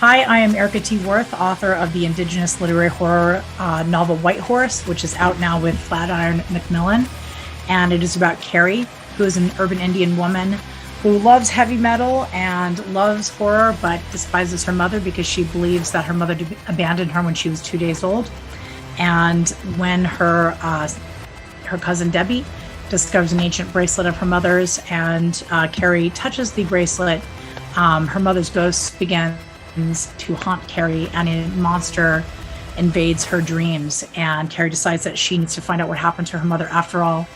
Hi, I am Erica T. Worth, author of the Indigenous literary horror novel White Horse, which is out now with Flatiron Macmillan. And it is about Carrie, who is an urban Indian woman who loves heavy metal and loves horror, but despises her mother because she believes that her mother abandoned her when she was 2 days old. And when her cousin Debbie discovers an ancient bracelet of her mother's, and Carrie touches the bracelet, her mother's ghost begins to haunt Carrie, and a monster invades her dreams, and Carrie decides that she needs to find out what happened to her mother after all.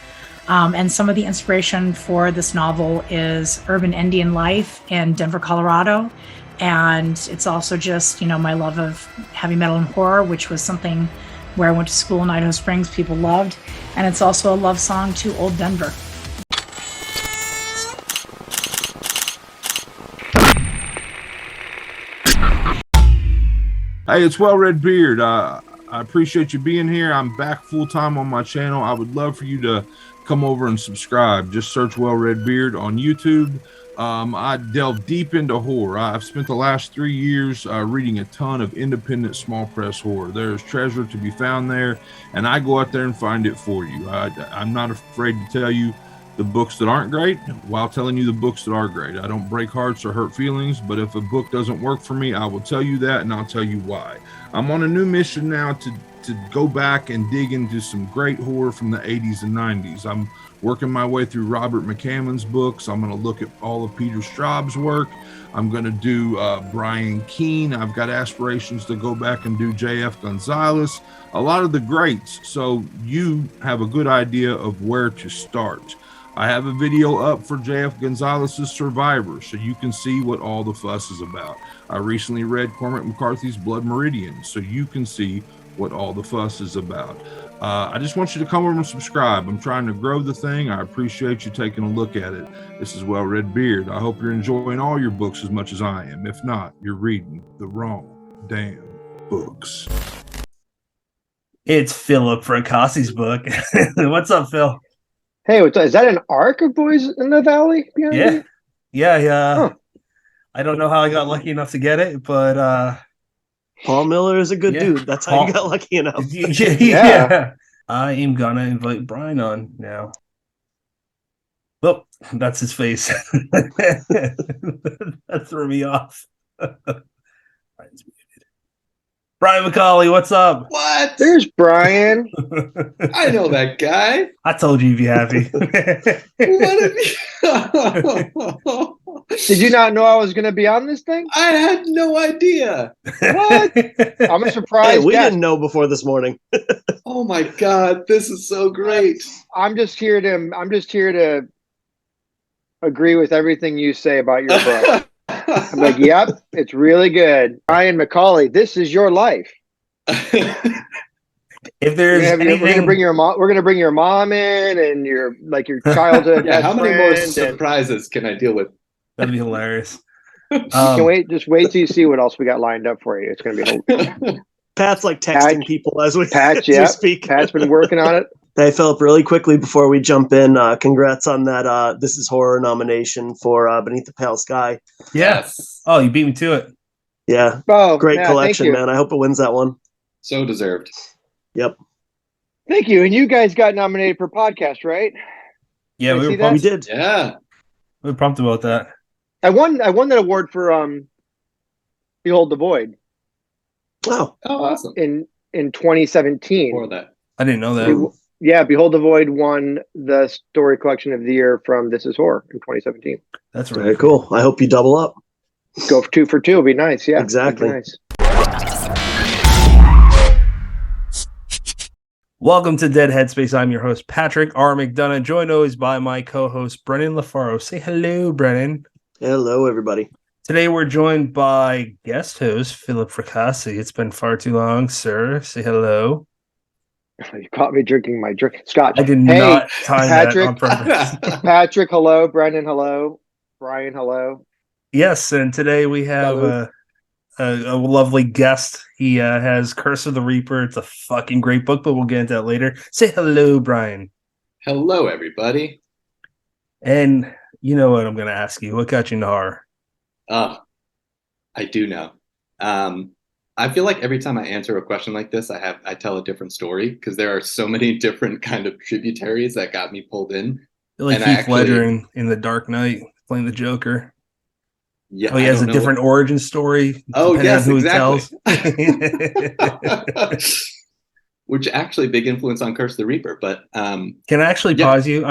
And some of the inspiration for this novel is urban Indian life in Denver, Colorado. And it's also just, my love of heavy metal and horror, which was something where I went to school in Idaho Springs, people loved. And it's also a love song to old Denver. Hey, it's Well Red Beard. I appreciate you being here. I'm back full time on my channel. I would love for you to come over and subscribe. Just search Well Red Beard on YouTube. I delve deep into horror. I've spent the last 3 years reading a ton of independent small press horror. There's treasure to be found there, and I go out there and find it for you. I'm not afraid to tell you the books that aren't great while telling you the books that are great. I don't break hearts or hurt feelings, but if a book doesn't work for me, I will tell you that, and I'll tell you why. I'm on a new mission now to go back and dig into some great horror from the 80s and 90s. I'm working my way through Robert McCammon's books. I'm going to look at all of Peter Straub's work. I'm going to do Brian Keene. I've got aspirations to go back and do J.F. Gonzalez, a lot of the greats, so you have a good idea of where to start. I have a video up for J.F. Gonzalez's Survivor, so you can see what all the fuss is about. I recently read Cormac McCarthy's Blood Meridian, so you can see what all the fuss is about. I just want you to come over and subscribe. I'm trying to grow the thing. I appreciate you taking a look at it. This is Well Red Beard. I hope you're enjoying all your books as much as I am. If not, you're reading the wrong damn books. It's Philip Fracassi's book. What's up, Phil? Hey, is that an arc of Boys in the Valley? Yeah. Huh. I don't know how I got lucky enough to get it, but Paul Miller is a good dude. That's how you got lucky enough. Yeah. I am gonna invite Brian on now. Oh, that's his face. That threw me off. Brian's muted. Brian McAuley, what's up? What? There's Brian. I know that guy. I told you you'd be happy. What? Did you not know I was going to be on this thing? I had no idea. What? I'm a surprise. Hey, we didn't know before this morning. Oh my God, this is so great. I'm just here to agree with everything you say about your book. I'm like, yep, it's really good. Brian McAuley, this is your life. If there's anything... we're gonna bring your mom in and your childhood. Yeah, how many more surprises can I deal with? That'd be hilarious. Just wait till you see what else we got lined up for you. It's gonna be Pat's like texting people as we speak. Pat's been working on it. Hey, Philip, really quickly before we jump in, congrats on that This Is Horror nomination for Beneath the Pale Sky. Yes. Oh, you beat me to it. Yeah. Oh, great collection, man. I hope it wins that one. So deserved. Yep. Thank you. And you guys got nominated for podcast, right? Yeah, we did. Yeah. We were pumped about that. I won that award for Behold the Void. Oh, awesome. In 2017. For that. I didn't know that. Yeah, Behold the Void won the story collection of the year from This Is Horror in 2017. That's really cool. I hope you double up. Go for 2 for 2 will be nice. Yeah, exactly. Nice. Welcome to Dead Headspace. I'm your host, Patrick R. McDonough, joined always by my co-host, Brennan LaFaro. Say hello, Brennan. Hello, everybody. Today we're joined by guest host, Philip Fracassi. It's been far too long, sir. Say hello. You caught me drinking my drink. Scotch. I did not time Patrick, that on purpose. Patrick, hello. Brendan, hello. Brian, hello. Yes, and today we have a lovely guest. He has Curse of the Reaper. It's a fucking great book, but we'll get into that later. Say hello, Brian. Hello, everybody. And you know what I'm going to ask you. What got you into horror? I do know. I feel like every time I answer a question like this, I tell a different story because there are so many different kind of tributaries that got me pulled in. Like And Heath Ledger in The Dark Knight playing the Joker. Yeah, Oh, he has a different origin story depending on who exactly. he tells. Which actually big influence on Curse the Reaper. But can I actually pause you?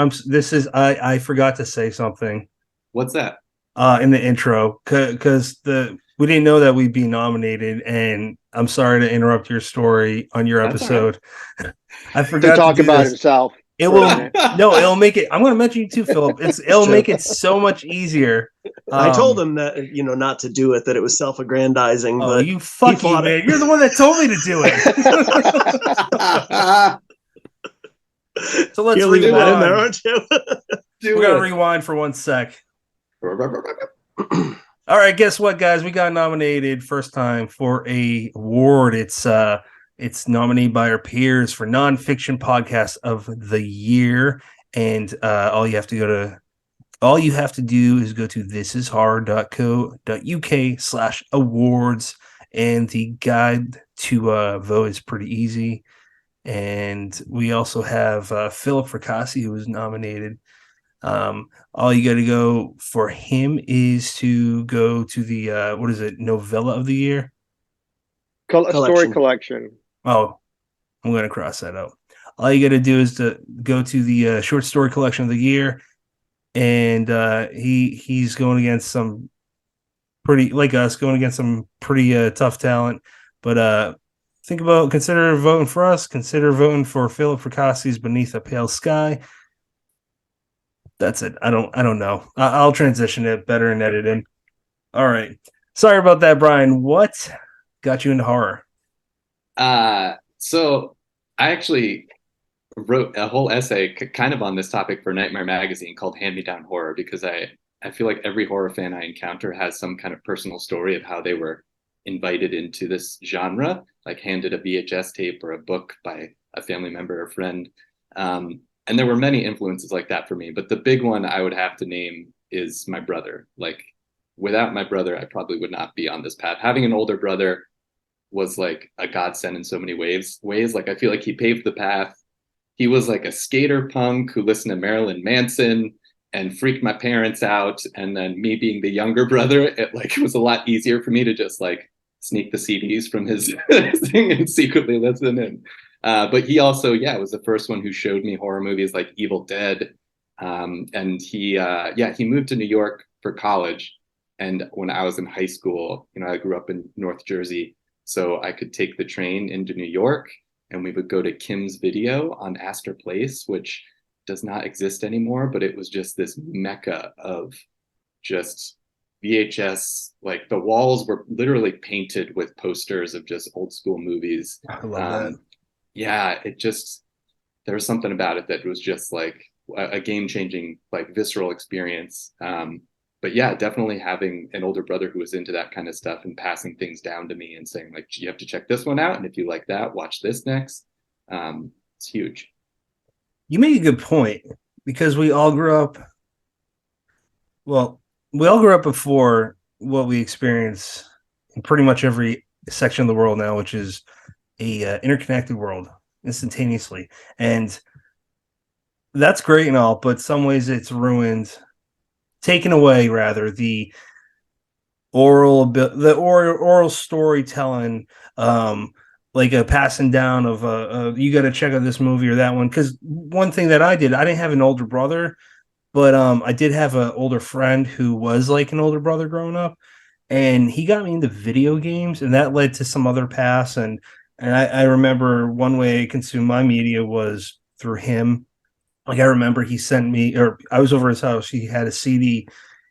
I forgot to say something. What's that? In the intro, because we didn't know that we'd be nominated, and I'm sorry to interrupt your story on your episode. Right. I forgot to talk about himself. It will it'll make it. I'm going to mention you too, Philip. It'll make it so much easier. I told him that not to do it, that it was self-aggrandizing. But you fuck you, man! You're the one that told me to do it. So let's rewind. Leave that in there, aren't you? We're gonna rewind for 1 sec. All right, guess what, guys? We got nominated first time for a award. It's nominated by our peers for nonfiction podcast of the year, and all you have to do is go to thisishorror.co.uk/awards, and the guide to vote is pretty easy. And we also have Philip Fracassi, who was nominated. All you got to go for him is to go to the what is it, novella of the year? Story collection. Oh, I'm going to cross that out. All you got to do is to go to the short story collection of the year, and he's going against some pretty tough talent. But consider voting for us. Consider voting for Philip Fracassi's Beneath a Pale Sky. That's it. I don't know. I'll transition it better in editing. All right. Sorry about that, Brian. What got you into horror? So I actually wrote a whole essay kind of on this topic for Nightmare Magazine called Hand Me Down Horror, because I feel like every horror fan I encounter has some kind of personal story of how they were invited into this genre, like handed a VHS tape or a book by a family member or friend. And there were many influences like that for me, but the big one I would have to name is my brother. Like, without my brother, I probably would not be on this path. Having an older brother was like a godsend in so many ways. Like, I feel like he paved the path. He was like a skater punk who listened to Marilyn Manson and freaked my parents out. And then me being the younger brother, it was a lot easier for me to just like sneak the CDs from his thing and secretly listen. And but he also, was the first one who showed me horror movies like Evil Dead. And he moved to New York for college. And when I was in high school, I grew up in North Jersey, so I could take the train into New York, and we would go to Kim's Video on Astor Place, which does not exist anymore, but it was just this mecca of just VHS. Like, the walls were literally painted with posters of just old school movies. I love that. Yeah, there was something about it that was just like a game-changing, like, visceral experience. But yeah, definitely having an older brother who was into that kind of stuff and passing things down to me and saying, like, you have to check this one out, and if you like that, watch this next. It's huge. You make a good point, because we all grew up before what we experience in pretty much every section of the world now, which is a interconnected world instantaneously. And that's great and all, but some ways it's taken away rather, the oral storytelling, like a passing down of you got to check out this movie or that one. Because one thing that I didn't have an older brother, but I did have an older friend who was like an older brother growing up, and he got me into video games, and that led to some other paths. And I remember one way I consumed my media was through him. Like, I remember he sent me, or I was over his house, he had a CD,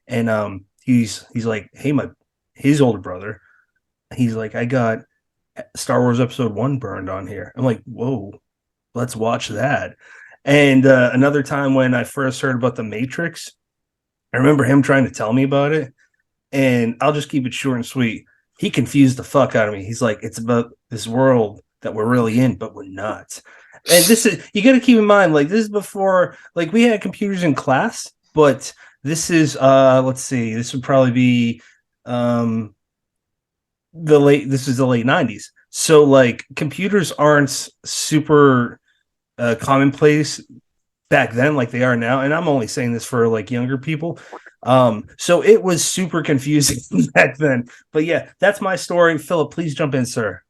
and he's like, hey, his older brother, he's like, I got Star Wars Episode 1 burned on here. I'm like, whoa, let's watch that. And another time when I first heard about The Matrix, I remember him trying to tell me about it, and I'll just keep it short and sweet. He confused the fuck out of me. He's like, it's about this world that we're really in, but we're not. And this is, you got to keep in mind, like, this is before, like, we had computers in class, but this is, let's see, this would probably be this is the late 90s. So like computers aren't super commonplace back then like they are now, and I'm only saying this for like younger people. So it was super confusing back then. But yeah, that's my story. Philip, please jump in, sir.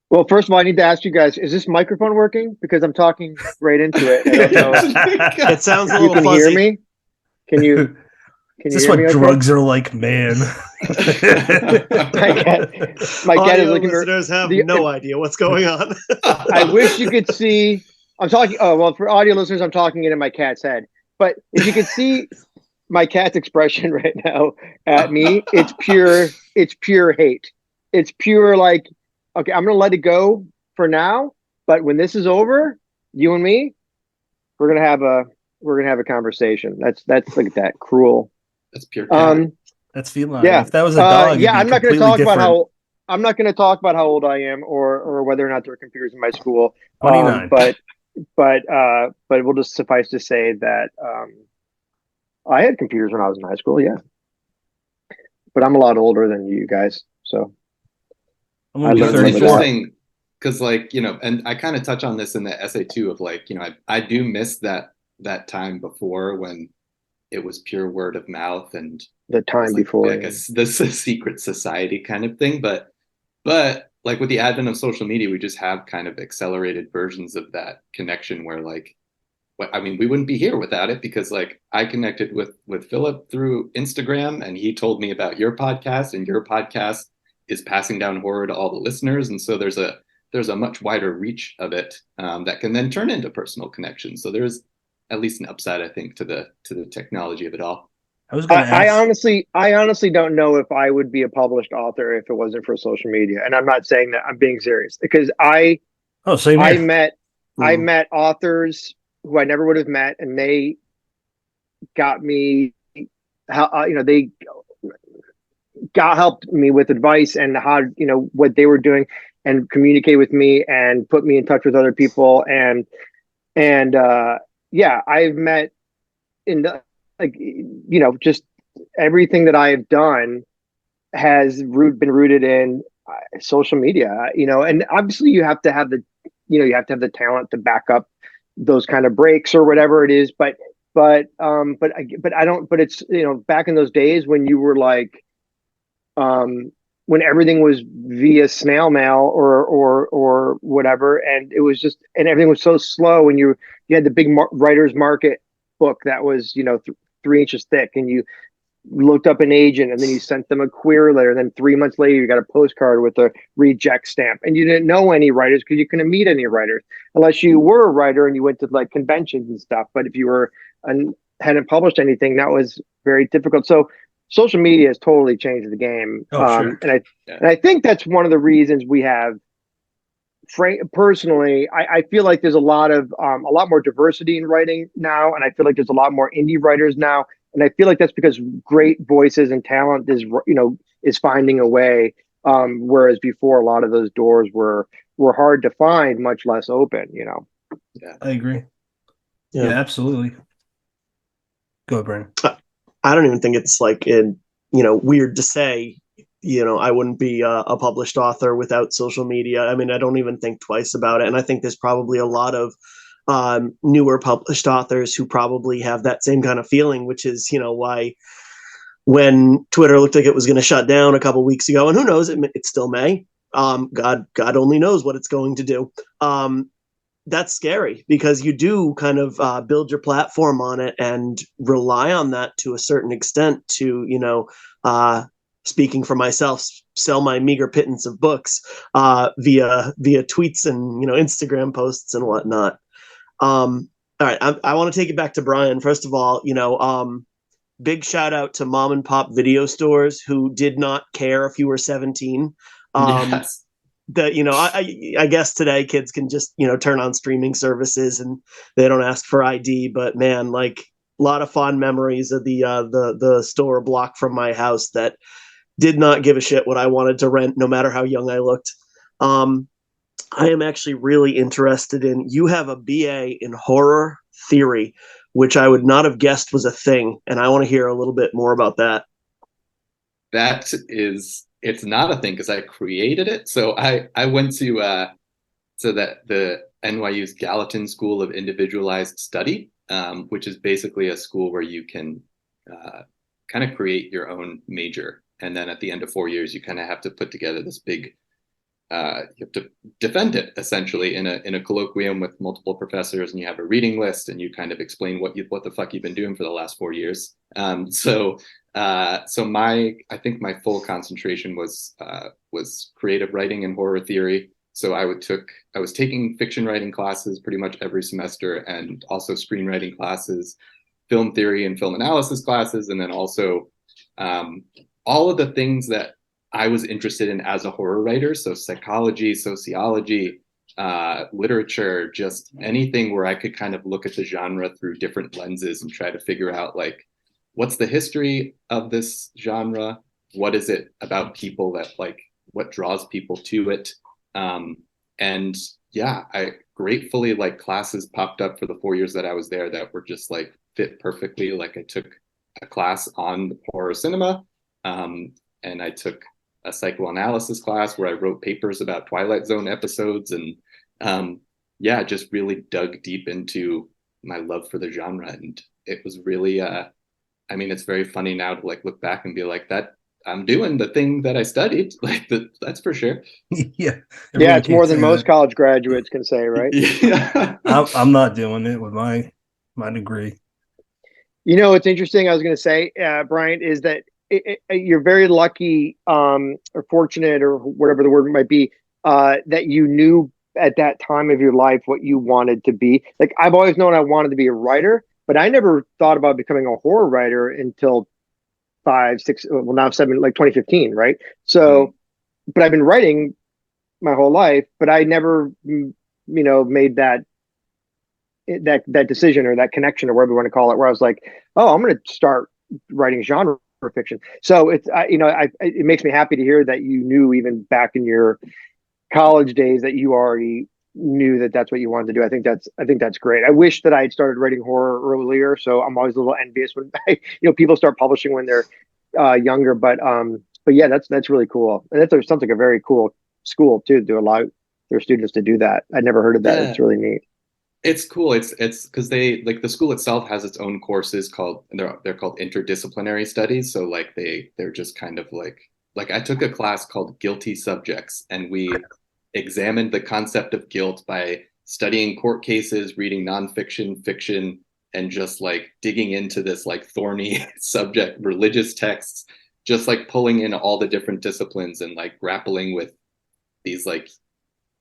Well, first of all, I need to ask you guys: is this microphone working? Because I'm talking right into it. I don't know. It sounds a You little can fuzzy. hear me? Can you? Can Is you this hear what me? Okay? drugs are like, man? My cat is Audio looking. listeners have no idea what's going on. I wish you could see. I'm talking. Oh well, for audio listeners, I'm talking into my cat's head. But if you could see my cat's expression right now at me, it's pure. It's pure hate. It's pure like, okay, I'm gonna let it go for now. But when this is over, you and me, we're gonna have a conversation. That's look at that cruel. That's pure cat. That's feline. Yeah. If that was a dog, Yeah, it'd be I'm not going to talk different. about how I'm not going to talk about how old I am or whether or not there are computers in my school. 29. But we'll just suffice to say that I had computers when I was in high school. Yeah, but I'm a lot older than you guys, so I'm I gonna be learned It's 34. interesting because, like, and I kind of touch on this in the essay too, of like, I do miss that time before when it was pure word of mouth and the time like, before. I guess this secret society kind of thing. But like with the advent of social media, we just have kind of accelerated versions of that connection where like, I mean, we wouldn't be here without it because like I connected with Philip through Instagram and he told me about your podcast, and your podcast is passing down horror to all the listeners. And so there's a much wider reach of it that can then turn into personal connections. So there's at least an upside, I think, to the technology of it all. I honestly don't know if I would be a published author if it wasn't for social media. And I'm not saying that, I'm being serious, because I met authors who I never would have met, and they got me they helped me with advice and how what they were doing, and communicate with me and put me in touch with other people, and yeah, I've met in the just everything that I have done has been rooted in social media, and obviously you have to have the talent to back up those kind of breaks or whatever it is. But I don't, but it's, back in those days when you were like, when everything was via snail mail or whatever. And it was just, and everything was so slow, and you had the big writer's market book that was, 3 inches thick, and you looked up an agent, and then you sent them a query letter. And then 3 months later, you got a postcard with a reject stamp, and you didn't know any writers because you couldn't meet any writers unless you were a writer and you went to like conventions and stuff. But if you were hadn't published anything, that was very difficult. So social media has totally changed the game. Sure. And I think that's one of the reasons we have, personally, I feel like there's a lot more diversity in writing now, and I feel like there's a lot more indie writers now, and I feel like that's because great voices and talent is finding a way, whereas before a lot of those doors were hard to find, much less open. Yeah, I agree. Yeah, absolutely. Go ahead, Brandon. I don't even think it's like weird to say. I wouldn't be a published author without social media. I mean, I don't even think twice about it. And I think there's probably a lot of newer published authors who probably have that same kind of feeling, which is, why when Twitter looked like it was going to shut down a couple of weeks ago, and who knows, it still may. God only knows what it's going to do. That's scary, because you do kind of build your platform on it and rely on that to a certain extent to, speaking for myself, sell my meager pittance of books via tweets and Instagram posts and whatnot. All right, I want to take it back to Brian. First of all, big shout out to mom and pop video stores who did not care if you were 17. Yes. I guess today kids can just turn on streaming services and they don't ask for ID. But man, like, a lot of fond memories of the store a block from my house that did not give a shit what I wanted to rent, no matter how young I looked. I am actually really interested in, you have a BA in horror theory, which I would not have guessed was a thing. And I want to hear a little bit more about that. That is it's not a thing because I created it. So I went to the NYU's Gallatin School of Individualized Study, which is basically a school where you can kind of create your own major. And then at the end of 4 years, you kind of have to put together this big, you have to defend it essentially in a colloquium with multiple professors, and you have a reading list, and you kind of explain what the fuck you've been doing for the last 4 years. So I think my full concentration was creative writing and horror theory. So I was taking fiction writing classes pretty much every semester, and also screenwriting classes, film theory and film analysis classes, and then also all of the things that I was interested in as a horror writer. So psychology, sociology, literature, just anything where I could kind of look at the genre through different lenses and try to figure out like, what's the history of this genre? What is it about people that like, what draws people to it? And yeah, I gratefully like classes popped up for the 4 years that I was there that were just like fit perfectly. Like I took a class on horror cinema, and I took a psychoanalysis class where I wrote papers about Twilight Zone episodes, and yeah, just really dug deep into my love for the genre. And it was really, I mean, it's very funny now to like look back and be like, that I'm doing the thing that I studied, like that's for sure. Yeah, yeah, it's more than most college graduates can say, right? Yeah. I'm not doing it with my degree. You know, what's interesting, I was going to say, Brian, is that you're very lucky or fortunate or whatever the word might be, that you knew at that time of your life what you wanted to be. Like, I've always known I wanted to be a writer, but I never thought about becoming a horror writer until 5, 6, well, now 7, like 2015, right? So, but I've been writing my whole life, but I never, made that decision or that connection or whatever you want to call it, where I was like, oh, I'm going to start writing genre fiction. So it's, it makes me happy to hear that you knew even back in your college days that you already knew that that's what you wanted to do. I think that's great. I wish that I had started writing horror earlier. So I'm always a little envious when people start publishing when they're younger. But yeah, that's really cool. And that sounds like a very cool school too, to allow their students to do that. I'd never heard of that. Yeah. It's really neat. It's cool. It's because they like the school itself has its own courses they're called interdisciplinary studies. So like they're just kind of like I took a class called Guilty Subjects, and we examined the concept of guilt by studying court cases, reading nonfiction, fiction, and just like digging into this like thorny subject, religious texts, just like pulling in all the different disciplines and like grappling with these like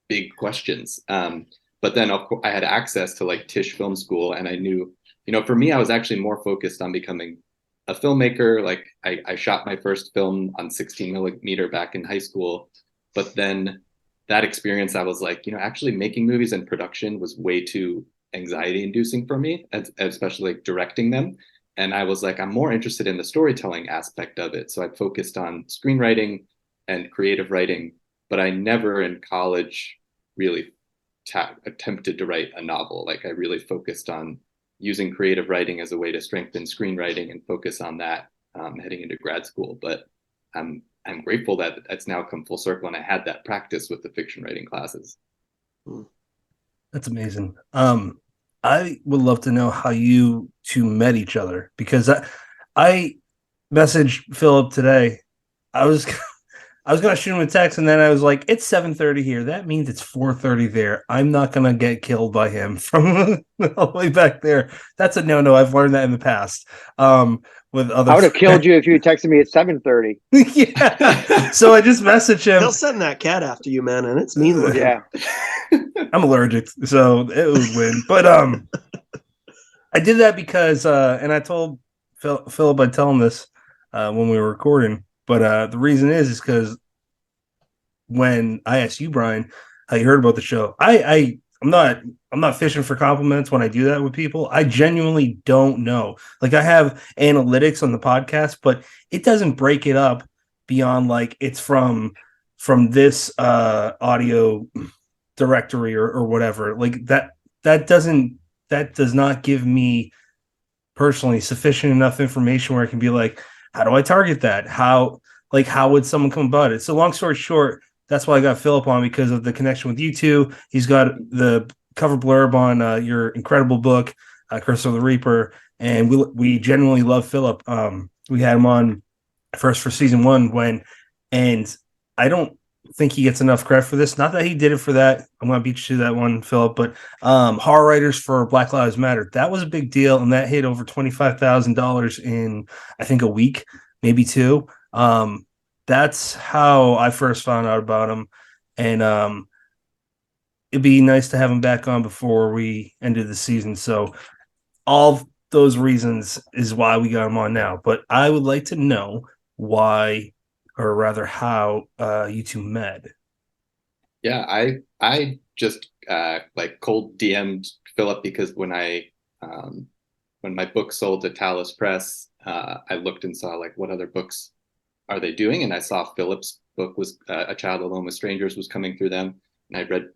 big questions. But then of course, I had access to like Tisch Film School, and I knew, for me, I was actually more focused on becoming a filmmaker. Like I shot my first film on 16 millimeter back in high school, but then that experience, I was like, actually making movies and production was way too anxiety inducing for me, especially like directing them. And I was like, I'm more interested in the storytelling aspect of it. So I focused on screenwriting and creative writing, but I never in college really attempted to write a novel. Like I really focused on using creative writing as a way to strengthen screenwriting and focus on that heading into grad school. But I'm grateful that it's now come full circle, and I had that practice with the fiction writing classes. That's amazing. I would love to know how you two met each other, because I messaged Philip today. I was gonna shoot him a text, and then I was like, "It's 7:30 here. That means it's 4:30 there. I'm not gonna get killed by him from all the way back there." That's a no. I've learned that in the past. With other, I would have killed you if you had texted me at 7:30. Yeah. So I just messaged him. He'll send that cat after you, man, and it's mean looking. Yeah. I'm allergic, so it would win. But I did that because, and I told Philip I'd tell him this when we were recording. But the reason is because when I asked you, Brian, how you heard about the show, I'm not fishing for compliments when I do that with people. I genuinely don't know. Like, I have analytics on the podcast, but it doesn't break it up beyond like it's from this audio directory or whatever. Like that does not give me personally sufficient enough information where I can be like, how do I target that? How like how would someone come about it? So long story short, that's why I got Philip on, because of the connection with you two. He's got the cover blurb on your incredible book, Curse of the Reaper, and we genuinely love Philip. We had him on first for season 1 and I don't think he gets enough credit for this. Not that he did it for that. I'm going to beat you to that one, Philip. But horror writers for Black Lives Matter, that was a big deal, and that hit over $25,000 in, I think, a week, maybe 2. That's how I first found out about him, and it'd be nice to have him back on before we ended the season. So all those reasons is why we got him on now. But I would like to know why, or rather how, you two met. Yeah, I just like cold DM'd Philip because when my book sold to Talus Press, I looked and saw like what other books are they doing, and I saw Philip's book was A Child Alone with Strangers was coming through them, and I read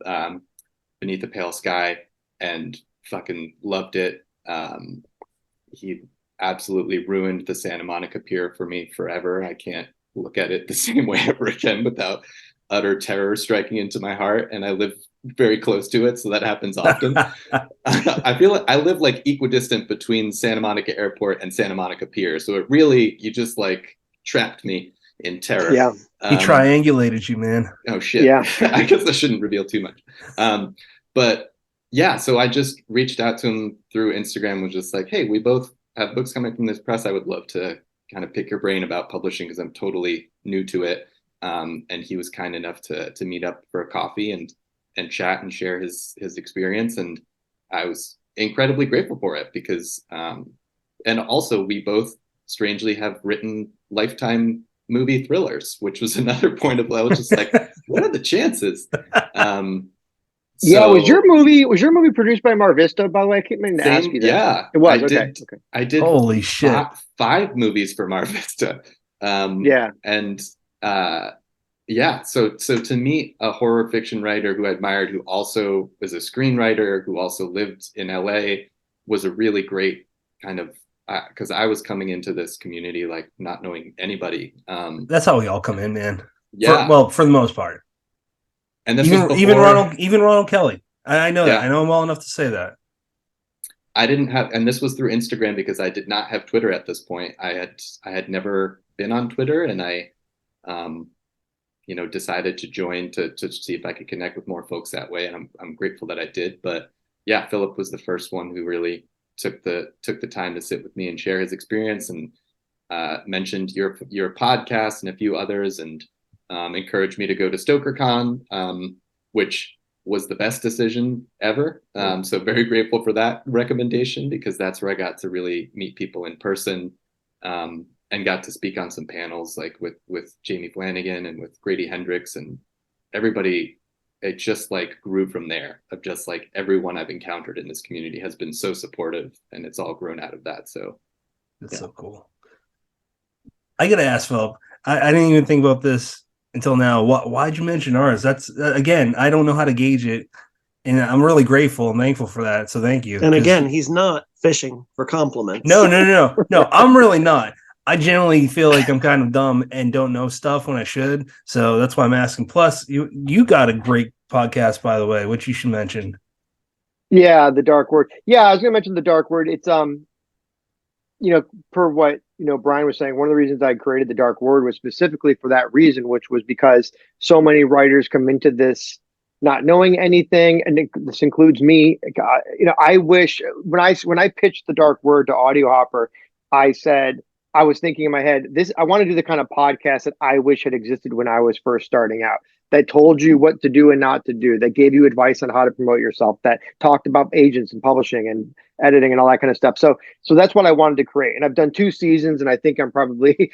Beneath the Pale Sky and fucking loved it. He absolutely ruined the Santa Monica Pier for me forever. I can't look at it the same way ever again without utter terror striking into my heart, and I live very close to it, so that happens often. I feel like I live like equidistant between Santa Monica Airport and Santa Monica Pier, so it really, you just like trapped me in terror. Yeah. He triangulated you, man. Oh shit. Yeah. I guess I shouldn't reveal too much. But yeah, so I just reached out to him through Instagram, was just like, hey, we both have books coming from this press. I would love to kind of pick your brain about publishing because I'm totally new to it. And he was kind enough to meet up for a coffee and chat and share his experience. And I was incredibly grateful for it because, and also we both strangely have written Lifetime movie thrillers, which was another point of, I was just like, what are the chances? Yeah, was your movie produced by Mar Vista, by the way? I keep meaning to ask you that. Yeah, it was. Okay. I did. Holy shit! 5 movies for Mar Vista. Yeah, and yeah. So to meet a horror fiction writer who I admired, who also was a screenwriter, who also lived in LA, was a really great kind of, because I was coming into this community like not knowing anybody. That's how we all come in, man. Yeah. For the most part. And this even Ronald Kelly. I know that. Yeah. I know him well enough to say that. I didn't have, and this was through Instagram because I did not have Twitter at this point. I had never been on Twitter, and I, decided to join to see if I could connect with more folks that way. And I'm grateful that I did. But yeah, Philip was the first one who really took the time to sit with me and share his experience, and mentioned your podcast and a few others, and encouraged me to go to StokerCon, which was the best decision ever. So very grateful for that recommendation, because that's where I got to really meet people in person, and got to speak on some panels like with Jamie Flanagan and with Grady Hendrix and everybody. It just like grew from there, of just like everyone I've encountered in this community has been so supportive, and it's all grown out of that. So that's so cool. I gotta ask, Philip, I didn't even think about this until now. Why'd you mention ours? That's again, I don't know how to gauge it, and I'm really grateful and thankful for that. So thank you. And again, he's not fishing for compliments. No. I'm really not. I generally feel like I'm kind of dumb and don't know stuff when I should, so that's why I'm asking. Plus, you got a great podcast, by the way, which you should mention. Yeah, The Dark Word. Yeah, I was going to mention The Dark Word. It's per what Brian was saying, one of the reasons I created The Dark Word was specifically for that reason, which was because so many writers come into this not knowing anything, and this includes me. I wish when I pitched The Dark Word to Audio Hopper, I said, I was thinking in my head, I want to do the kind of podcast that I wish had existed when I was first starting out, that told you what to do and not to do, that gave you advice on how to promote yourself, that talked about agents and publishing and editing and all that kind of stuff. So that's what I wanted to create. And I've done 2 seasons, and I think that's probably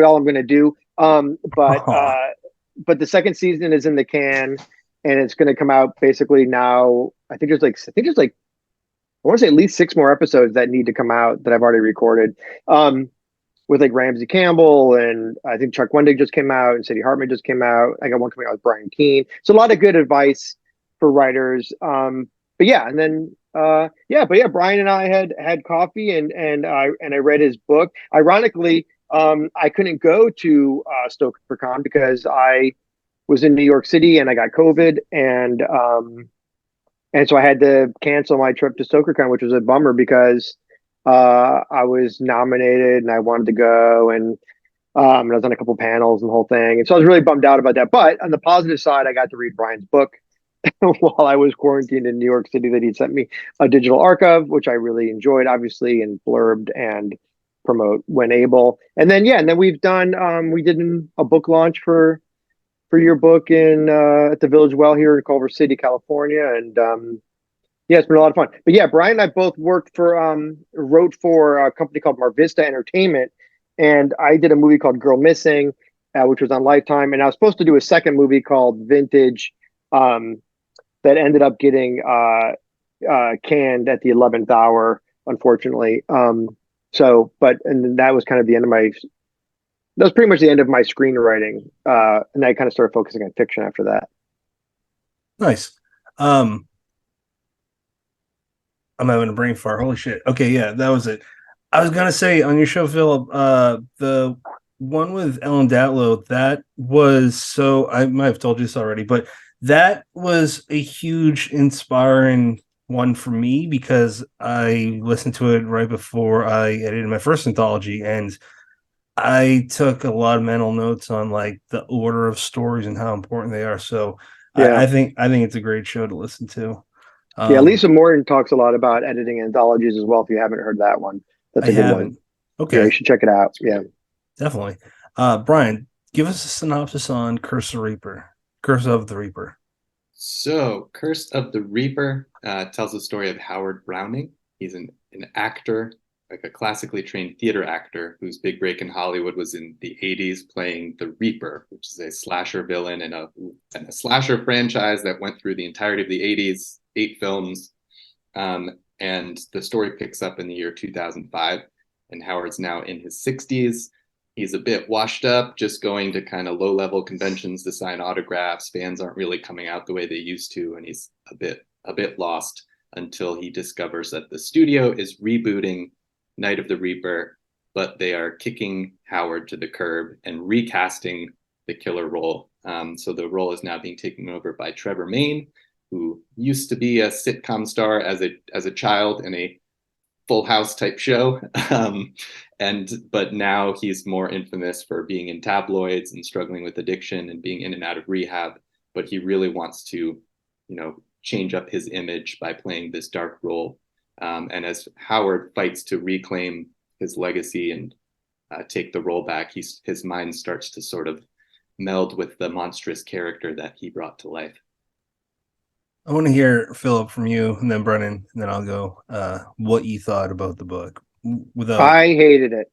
all I'm going to do. But the second season is in the can, and it's going to come out basically now. I think there's like I want to say at least 6 more episodes that need to come out that I've already recorded. With like Ramsey Campbell, and I think Chuck Wendig just came out, and Sadie Hartman just came out. I got one coming out with Brian Keene. So a lot of good advice for writers. Brian and I had coffee, and I read his book. Ironically, I couldn't go to StokerCon because I was in New York City and I got COVID, and so I had to cancel my trip to StokerCon, which was a bummer because I was nominated and I wanted to go, and I was on a couple panels and the whole thing, and so I was really bummed out about that. But on the positive side, I got to read Brian's book while I was quarantined in New York City that he sent me a digital archive, which I really enjoyed, obviously, and blurbed and promote when able. And then we've done we did a book launch for your book in at the Village Well here in Culver City, California, and yeah, it's been a lot of fun. But yeah, Brian and I both wrote for a company called Mar Vista Entertainment, and I did a movie called Girl Missing, which was on Lifetime, and I was supposed to do a second movie called Vintage, that ended up getting canned at the 11th hour, unfortunately. And then that was kind of the end of that was pretty much the end of my screenwriting. And I kind of started focusing on fiction after that. Nice. I'm having a brain fart. Holy shit. Okay, yeah, that was it. I was gonna say on your show, Philip, the one with Ellen Datlow, that was so, I might have told you this already, but that was a huge inspiring one for me because I listened to it right before I edited my first anthology, and I took a lot of mental notes on like the order of stories and how important they are. So yeah. I think it's a great show to listen to. Yeah, Lisa Morton talks a lot about editing anthologies as well. If you haven't heard that one, that's a good one. Okay, yeah, you should check it out. Yeah, definitely. Brian, give us a synopsis on Curse of the Reaper. So, Curse of the Reaper tells the story of Howard Browning. He's an actor, like a classically trained theater actor whose big break in Hollywood was in the 80s playing the Reaper, which is a slasher villain and a slasher franchise that went through the entirety of the 80s, 8 films. And the story picks up in the year 2005, and Howard's now in his 60s. He's a bit washed up, just going to kind of low-level conventions to sign autographs. Fans aren't really coming out the way they used to, and he's a bit lost until he discovers that the studio is rebooting Night of the Reaper, but they are kicking Howard to the curb and recasting the killer role. So the role is now being taken over by Trevor Maine, who used to be a sitcom star as a child in a Full House type show, but now he's more infamous for being in tabloids and struggling with addiction and being in and out of rehab. But he really wants to, change up his image by playing this dark role. And as Howard fights to reclaim his legacy and take the role back, his mind starts to sort of meld with the monstrous character that he brought to life. I want to hear, Philip, from you, and then Brennan, and then I'll go what you thought about the book. I hated it.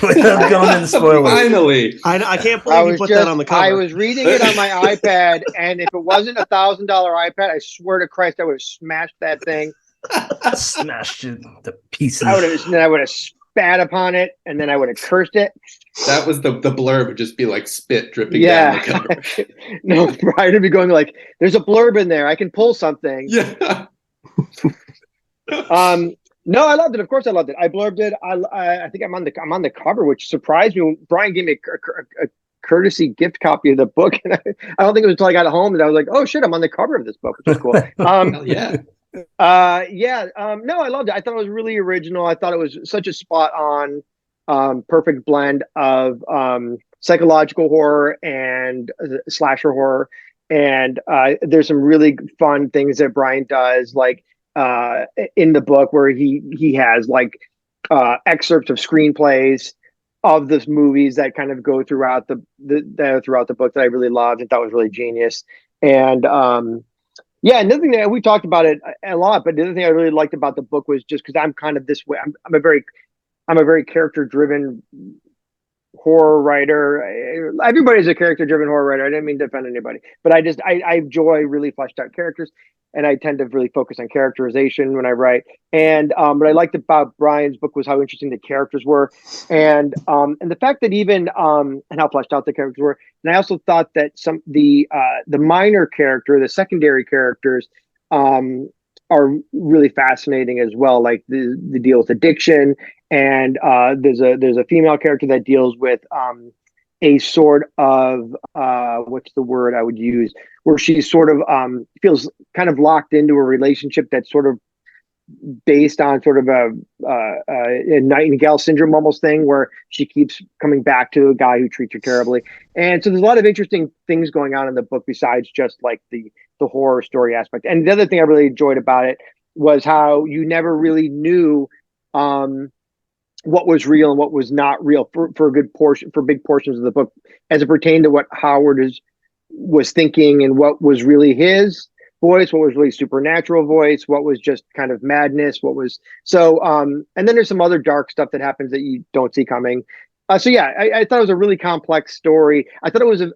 Without going into spoilers. Finally. I can't believe you put that on the cover. I was reading it on my iPad, and if it wasn't $1,000 iPad, I swear to Christ, I would have smashed that thing. Smashed it to pieces. I would have spat upon it, and then I would have cursed it. That was the blurb would just be like spit dripping down the cover. No, Brian would be going like, "There's a blurb in there. I can pull something." Yeah. No, I loved it. Of course, I loved it. I blurbed it. I think I'm on the cover, which surprised me. Brian gave me a courtesy gift copy of the book, and I don't think it was until I got home that I was like, "Oh shit, I'm on the cover of this book," which is cool. Hell yeah. No, I loved it. I thought it was really original. I thought it was such a spot on, perfect blend of psychological horror and slasher horror. And there's some really fun things that Brian does, like in the book where he has like excerpts of screenplays of those movies that kind of go throughout the book that I really loved and thought was really genius. And another thing that we talked about it a lot, but the other thing I really liked about the book was just because I'm kind of this way. I'm a very character-driven horror writer. Everybody's a character-driven horror writer. I didn't mean to offend anybody, but I enjoy really fleshed out characters, and I tend to really focus on characterization when I write. And what I liked about Brian's book was how interesting the characters were, and the fact that even and how fleshed out the characters were. And I also thought that the minor character, the secondary characters, are really fascinating as well, like the deal with addiction and there's a female character that deals with a sort of what's the word I would use, where she sort of feels kind of locked into a relationship that's sort of based on sort of a Nightingale syndrome almost thing, where she keeps coming back to a guy who treats her terribly. And so there's a lot of interesting things going on in the book besides just like the horror story aspect. And the other thing I really enjoyed about it was how you never really knew what was real and what was not real for a good portion, for big portions of the book, as it pertained to what Howard was thinking and what was really his voice, what was really supernatural voice, what was just kind of madness, what was so and then there's some other dark stuff that happens that you don't see coming. So yeah, I thought it was a really complex story. I thought it was a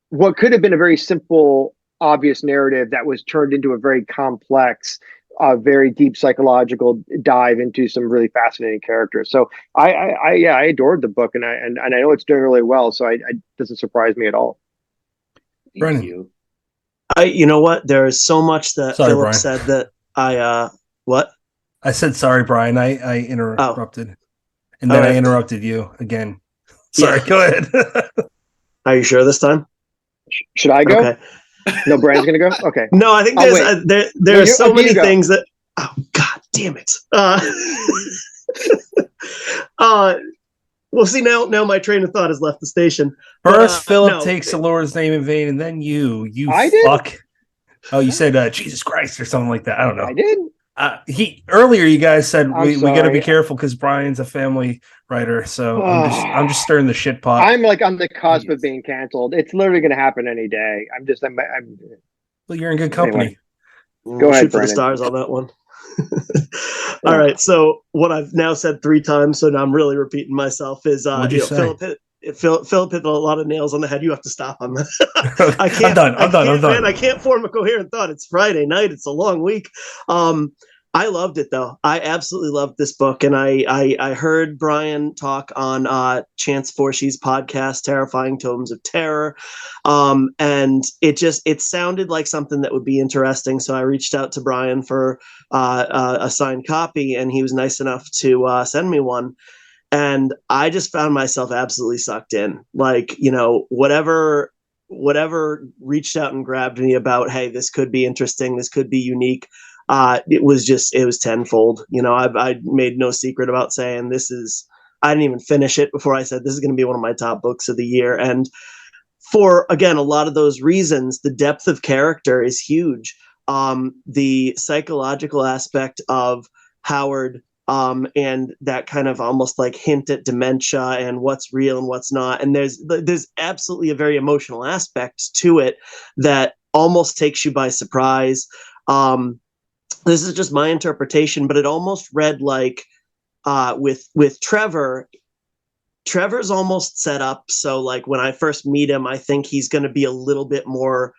what could have been a very simple, obvious narrative that was turned into a very complex, very deep psychological dive into some really fascinating characters. So I adored the book, and I know it's doing really well. So it doesn't surprise me at all. Brennan. Thank you. You know what? There is so much that Sorry, Philip Brian. said that what? I said sorry, Brian. I interrupted, and then All right. I interrupted you again. Sorry, Yeah. go ahead. Are you sure this time? Should I go? Okay. No, Brian's gonna go. Okay. No, I think I'll there's wait. there are so many you go. things that. Oh God damn it! Well, see now my train of thought has left the station. First, Philip no. takes the Lord's name in vain, and then you I did? fuck. Oh, you said Jesus Christ or something like that. I don't know. I did. Earlier you guys said we got to be sorry. careful because Brian's a family writer, so I'm just stirring the shit pot. I'm like on the cusp of being canceled. It's literally going to happen any day. I'm Well, you're in good company. Anyway. Go ahead, Shoot for the Brennan. stars on that one. All right. So what I've now said 3 times, so now I'm really repeating myself. Is What'd you say? Philip hit a lot of nails on the head. You have to stop on that. I can't. I'm done. Man, I can't form a coherent thought. It's Friday night. It's a long week. I loved it though. I absolutely loved this book, and I heard Brian talk on Chance Forshe's podcast, Terrifying Tomes of Terror, and it sounded like something that would be interesting. So I reached out to Brian for a signed copy, and he was nice enough to send me one. And I just found myself absolutely sucked in. Like, you know, whatever reached out and grabbed me about, hey, this could be interesting, this could be unique. It was tenfold. You know, I made no secret about saying I didn't even finish it before I said this is going to be one of my top books of the year. And for, again, a lot of those reasons, the depth of character is huge. The psychological aspect of Howard, and that kind of almost like hint at dementia and what's real and what's not. And there's absolutely a very emotional aspect to it that almost takes you by surprise. This is just my interpretation, but it almost read like with Trevor. Trevor's almost set up so like when I first meet him, I think he's going to be a little bit more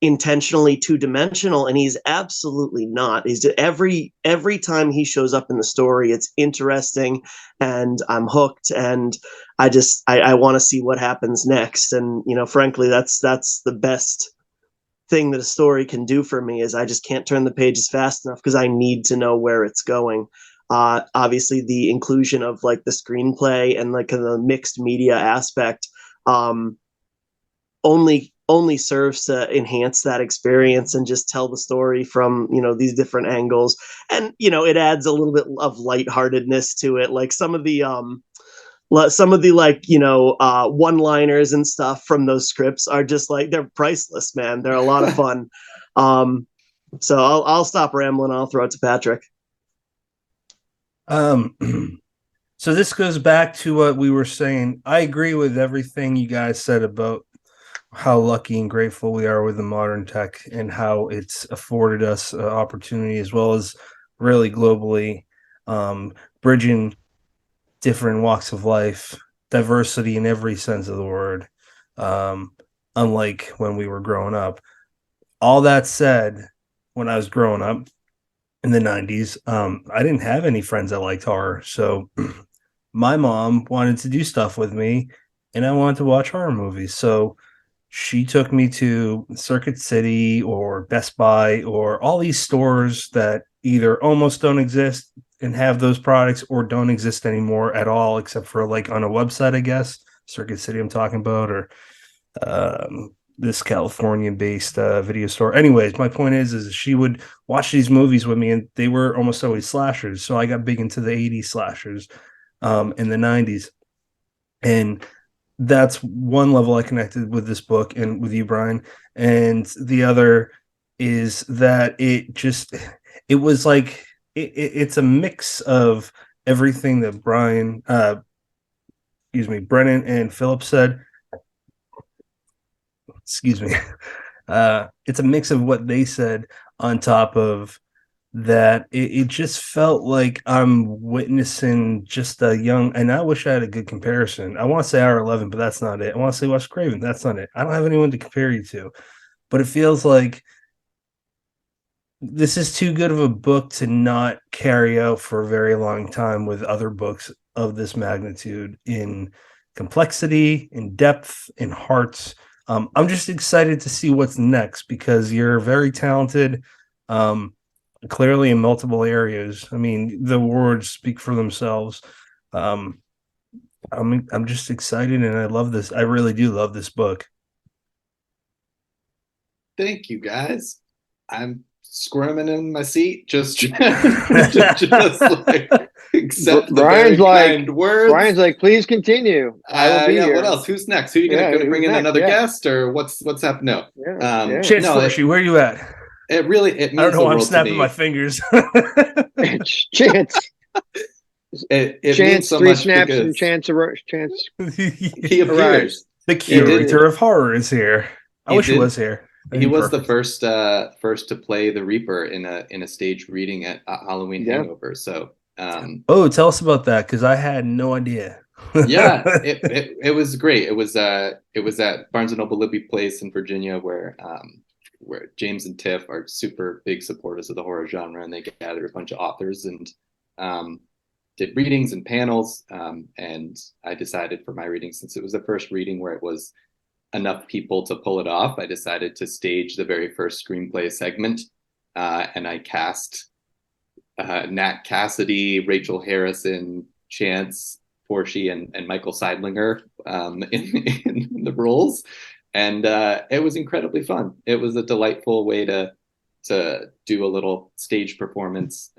intentionally two-dimensional, and he's absolutely not. He's every time he shows up in the story, it's interesting, and I'm hooked, and I want to see what happens next. And you know, frankly, that's the best thing that a story can do for me, is I just can't turn the pages fast enough because I need to know where it's going. Obviously the inclusion of like the screenplay and like the mixed media aspect only serves to enhance that experience and just tell the story from, you know, these different angles. And, you know, it adds a little bit of lightheartedness to it. Like some of the like, you know, one-liners and stuff from those scripts are just like, they're priceless, man. They're a lot of fun. So I'll stop rambling. I'll throw it to Patrick. So this goes back to what we were saying. I agree with everything you guys said about how lucky and grateful we are with the modern tech and how it's afforded us opportunity, as well as really globally bridging different walks of life, diversity in every sense of the word, unlike when we were growing up. All that said, when I was growing up in the 90s, I didn't have any friends that liked horror. So my mom wanted to do stuff with me, and I wanted to watch horror movies. So she took me to Circuit City or Best Buy or all these stores that either almost don't exist and have those products, or don't exist anymore at all, except for like on a website, I guess. Circuit City I'm talking about, or this Californian-based video store. Anyways, my point is she would watch these movies with me, and they were almost always slashers. So I got big into the 80s slashers in the 90s. And that's one level I connected with this book and with you, Brian. And the other is that it was like it's a mix of everything that Brennan and Philip said. Excuse me. It's a mix of what they said on top of that. It just felt like I'm witnessing just a young, and I wish I had a good comparison. I want to say R11, but that's not it. I want to say Wes Craven. That's not it. I don't have anyone to compare you to, but it feels like this is too good of a book to not carry out for a very long time with other books of this magnitude in complexity, in depth, in hearts. I'm just excited to see what's next, because you're very talented, clearly in multiple areas. I mean, the words speak for themselves. I'm just excited, and I love this. I really do love this book. Thank you, guys. I'm squirming in my seat, just like accept the very kind words. Brian's like, please continue. I will be here. What else? Who's next? Who are you going to bring in? Another guest, or what's happening? No. Chance Flushy, where are you at? It means I don't know. I'm to snapping me. my fingers. Chance. It Chance means so 3 much snaps because and Chance he appears. The curator of horror is here. I wish he was here. He was the first to play the Reaper in a staged reading at Halloween Hangover. So tell us about that, because I had no idea. Yeah, it was great. It was at Barnes and Noble Libby Place in Virginia, where James and Tiff are super big supporters of the horror genre, and they gathered a bunch of authors and did readings and panels. And I decided for my reading, since it was the first reading where it was enough people to pull it off, I decided to stage the very first screenplay segment, and I cast Nat Cassidy, Rachel Harrison, Chance Forshee, and Michael Seidlinger in the roles, and it was incredibly fun. It was a delightful way to do a little stage performance.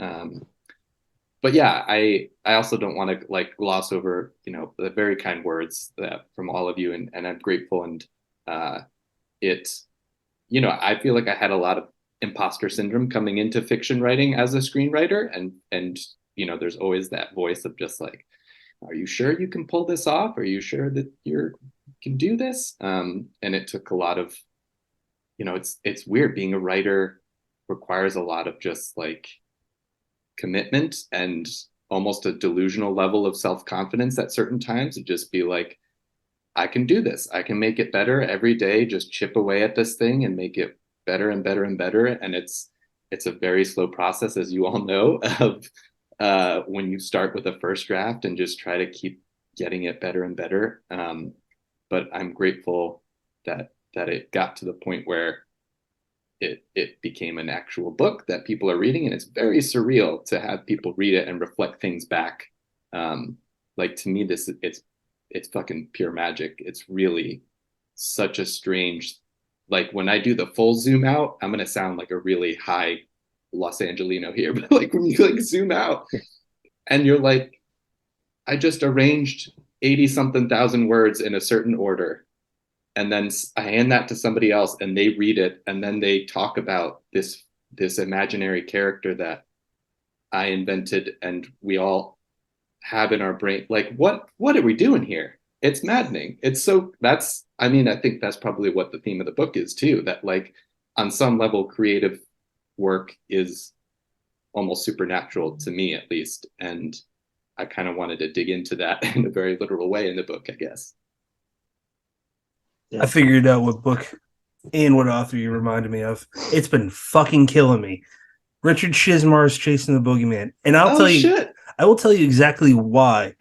But yeah, I also don't want to gloss over, the very kind words from all of you, and I'm grateful. And I feel like I had a lot of imposter syndrome coming into fiction writing as a screenwriter, and there's always that voice of just like, are you sure you can pull this off? Are you sure that you can do this? And it took a lot of, it's weird. Being a writer requires a lot of just like commitment and almost a delusional level of self-confidence at certain times, to just be like, I can do this. I can make it better every day, just chip away at this thing and make it better and better and better. And it's a very slow process, as you all know, of when you start with a first draft and just try to keep getting it better and better. But I'm grateful that it got to the point where it became an actual book that people are reading, and it's very surreal to have people read it and reflect things back. Like, to me, it's fucking pure magic. It's really such a strange, like, when I do the full zoom out, I'm gonna sound like a really high Los Angelino here, but like when you like zoom out and you're like, I just arranged 80 something thousand words in a certain order, and then I hand that to somebody else and they read it, and then they talk about this imaginary character that I invented and we all have in our brain. Like, what are we doing here? It's maddening. I think that's probably what the theme of the book is too, that like on some level creative work is almost supernatural, to me at least, and I kind of wanted to dig into that in a very literal way in the book, I guess. I figured out what book and what author you reminded me of. It's been fucking killing me. Richard Shizmar's Chasing the Boogeyman. And I will tell you exactly why.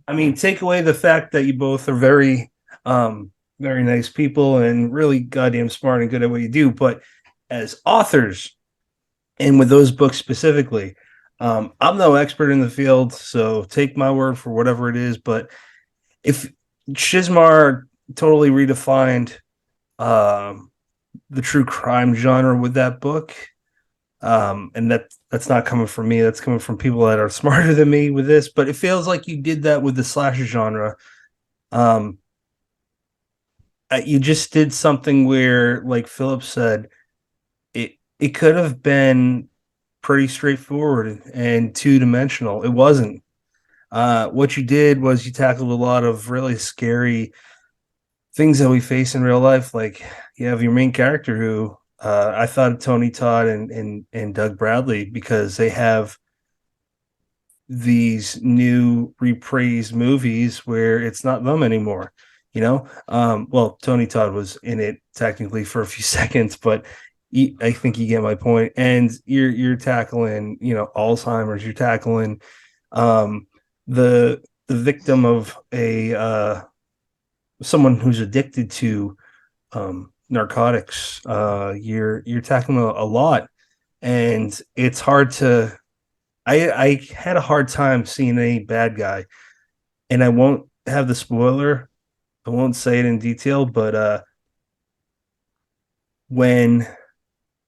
I mean, take away the fact that you both are very, very nice people and really goddamn smart and good at what you do. But as authors, And with those books specifically, I'm no expert in the field, so take my word for whatever it is. But if Shizmar totally redefined the true crime genre with that book, and that's not coming from me. That's coming from people that are smarter than me with this. But it feels like you did that with the slasher genre. Um, you just did something where, like Philip said, it could have been pretty straightforward and two-dimensional. It wasn't. What you did was you tackled a lot of really scary things that we face in real life. Like you have your main character who I thought of Tony Todd and Doug Bradley because they have these new repraised movies where it's not them anymore. Well, Tony Todd was in it technically for a few seconds, but I think you get my point. And you're tackling, Alzheimer's. You're tackling um, the victim of a someone who's addicted to narcotics. You're tackling a lot, and it's hard to. I had a hard time seeing any bad guy, and I won't have the spoiler. I won't say it in detail, but when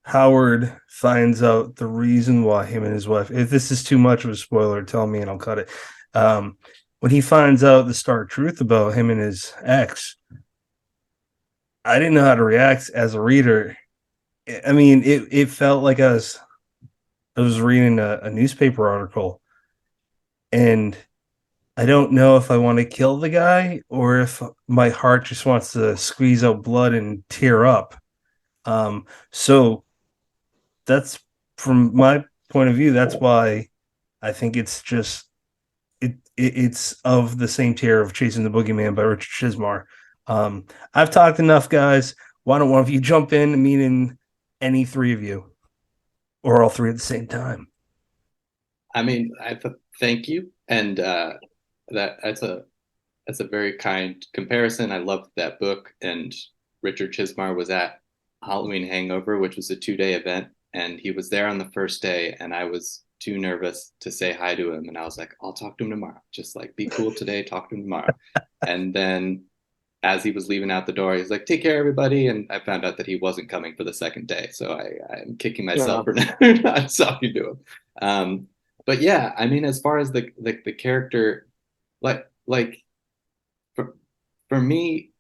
Howard finds out the reason why him and his wife, if this is too much of a spoiler, tell me and I'll cut it. When he finds out the stark truth about him and his ex, I didn't know how to react as a reader. I mean, it felt like I was reading a newspaper article, and I don't know if I want to kill the guy or if my heart just wants to squeeze out blood and tear up. So that's from my point of view. That's why I think it's just it's of the same tier of Chasing the Boogeyman by Richard Chizmar. I've talked enough, guys. Why don't one of you jump in, meaning any three of you, or all three at the same time? I mean, thank you, and that's a very kind comparison. I loved that book, and Richard Chizmar was at Halloween Hangover, which was a 2-day event, and he was there on the first day, and I was too nervous to say hi to him, and I was like, I'll talk to him tomorrow. Just like, be cool today, talk to him tomorrow. And then as he was leaving out the door, he's like, take care, everybody. And I found out that he wasn't coming for the second day. So I'm kicking myself for not talking to him. But yeah, I mean, as far as the character, like for me,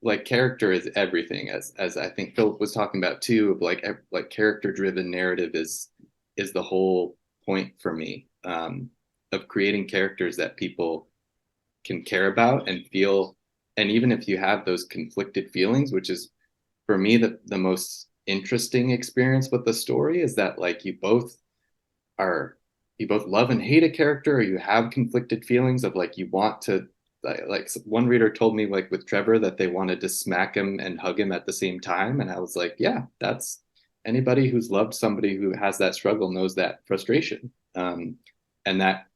like character is everything, as I think Philip was talking about too, of like character driven narrative is the whole point for me, of creating characters that people can care about and feel. And even if you have those conflicted feelings, which is for me the most interesting experience with the story, is that like you both love and hate a character, or you have conflicted feelings of like you want to, like one reader told me, like with Trevor, that they wanted to smack him and hug him at the same time. And I was like, yeah, that's anybody who's loved somebody who has that struggle knows that frustration, and that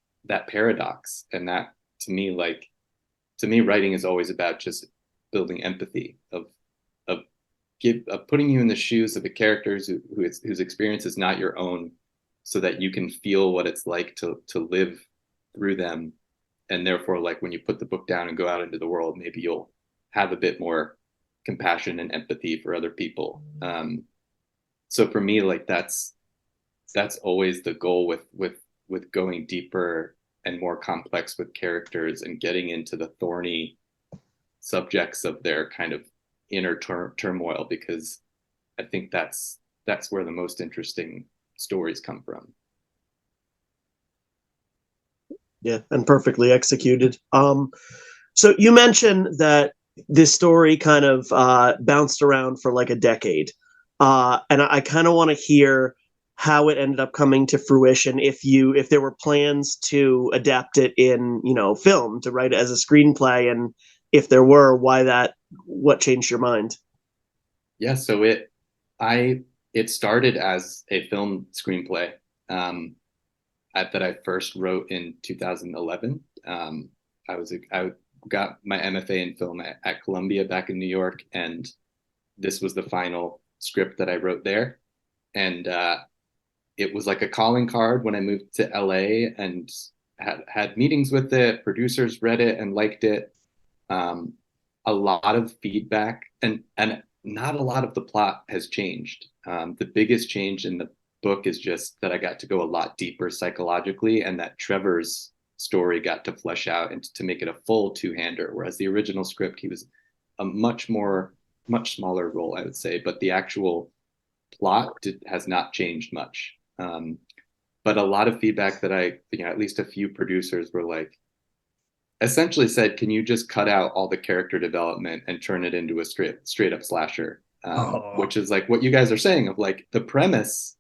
paradox. And that to me, writing is always about just building empathy of putting you in the shoes of a character whose experience is not your own, so that you can feel what it's like to live through them. And therefore, like when you put the book down and go out into the world, maybe you'll have a bit more compassion and empathy for other people. So for me, like that's always the goal with going deeper and more complex with characters and getting into the thorny subjects of their kind of inner turmoil, because I think that's where the most interesting stories come from. Yeah, and perfectly executed. So you mentioned that this story kind of bounced around for like a decade, and I kind of want to hear how it ended up coming to fruition. If there were plans to adapt it in film, to write it as a screenplay, and if there were, what changed your mind? Yeah, so it started as a film screenplay. That I first wrote in 2011. I got my MFA in film at Columbia back in New York, and this was the final script that I wrote there. And it was like a calling card when I moved to LA and had meetings with it. Producers read it and liked it. A lot of feedback, and not a lot of the plot has changed. The biggest change in the book is just that I got to go a lot deeper psychologically, and that Trevor's story got to flesh out and to make it a full two-hander, whereas the original script, he was a much smaller role, I would say, but the actual plot has not changed much. But a lot of feedback that at least a few producers were like, essentially said, can you just cut out all the character development and turn it into a straight up slasher? Which is like what you guys are saying of like the premise,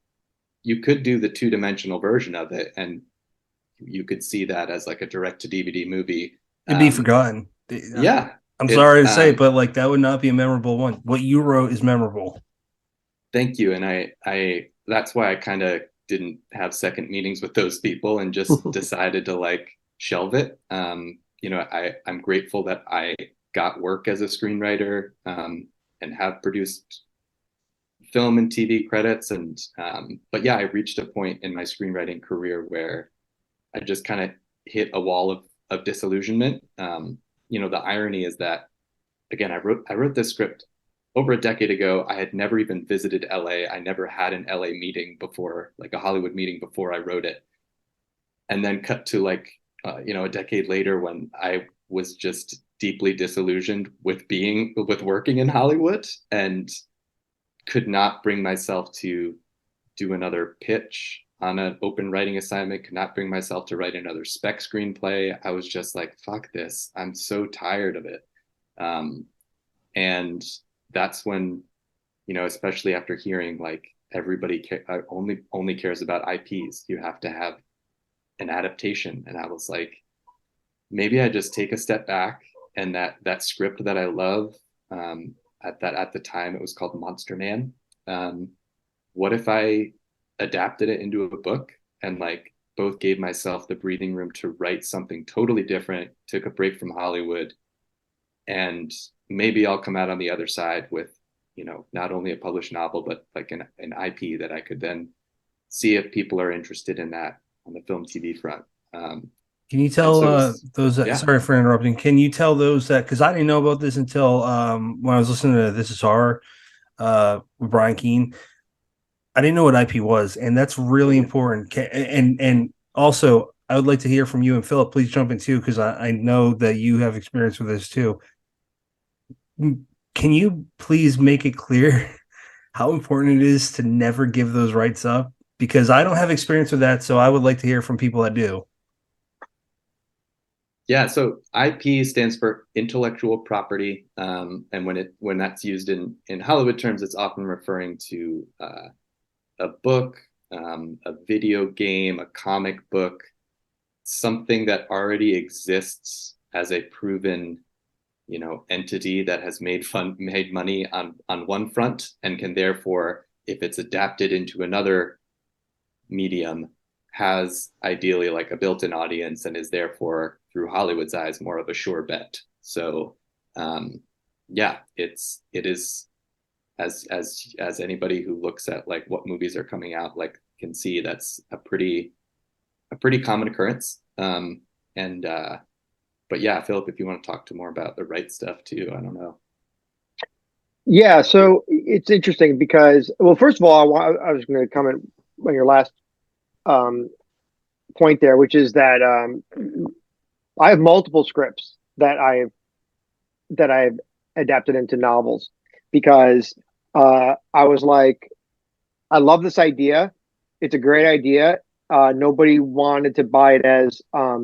you could do the 2-dimensional version of it and you could see that as like a direct to DVD movie. It'd be forgotten. Yeah. I'm sorry to say, but like that would not be a memorable one. What you wrote is memorable. Thank you. And I that's why I kind of didn't have second meetings with those people and just decided to like shelve it. I'm grateful that I got work as a screenwriter and have produced film and TV credits. But yeah, I reached a point in my screenwriting career where I just kind of hit a wall of disillusionment. The irony is that, again, I wrote this script over a decade ago. I had never even visited LA. I never had an LA meeting before, like a Hollywood meeting before I wrote it. And then cut to like, a decade later when I was just deeply disillusioned with working in Hollywood and could not bring myself to do another pitch on an open writing assignment, could not bring myself to write another spec screenplay. I was just like, fuck this. I'm so tired of it. And that's when, especially after hearing like everybody only cares about IPs, you have to have an adaptation. And I was like, maybe I just take a step back, and that script that I love, at the time it was called Monster Man. What if I adapted it into a book and like both gave myself the breathing room to write something totally different, took a break from Hollywood, and maybe I'll come out on the other side with, not only a published novel, but like an IP that I could then see if people are interested in that on the film TV front. Can you tell those that, sorry for interrupting, can you tell those that, because I didn't know about this until when I was listening to This Is Horror with Brian Keene. I didn't know what IP was, and that's really important. And also, I would like to hear from you, and Philip, please jump in too, because I know that you have experience with this too. Can you please make it clear how important it is to never give those rights up? Because I don't have experience with that, so I would like to hear from people that do. Yeah, so IP stands for intellectual property, and when that's used in Hollywood terms, it's often referring to a book, a video game, a comic book, something that already exists as a proven, entity that has made money on one front, and can therefore, if it's adapted into another medium, has ideally like a built-in audience and is therefore, through Hollywood's eyes, more of a sure bet. So it is, as anybody who looks at like what movies are coming out like can see, that's a pretty common occurrence. But yeah, Philip, if you want to talk to more about the right stuff too, I don't know. Yeah, so it's interesting because, well, first of all, I was going to comment on your last point there, which is that I have multiple scripts that I've adapted into novels because I was like, I love this idea. It's a great idea. Nobody wanted to buy it as a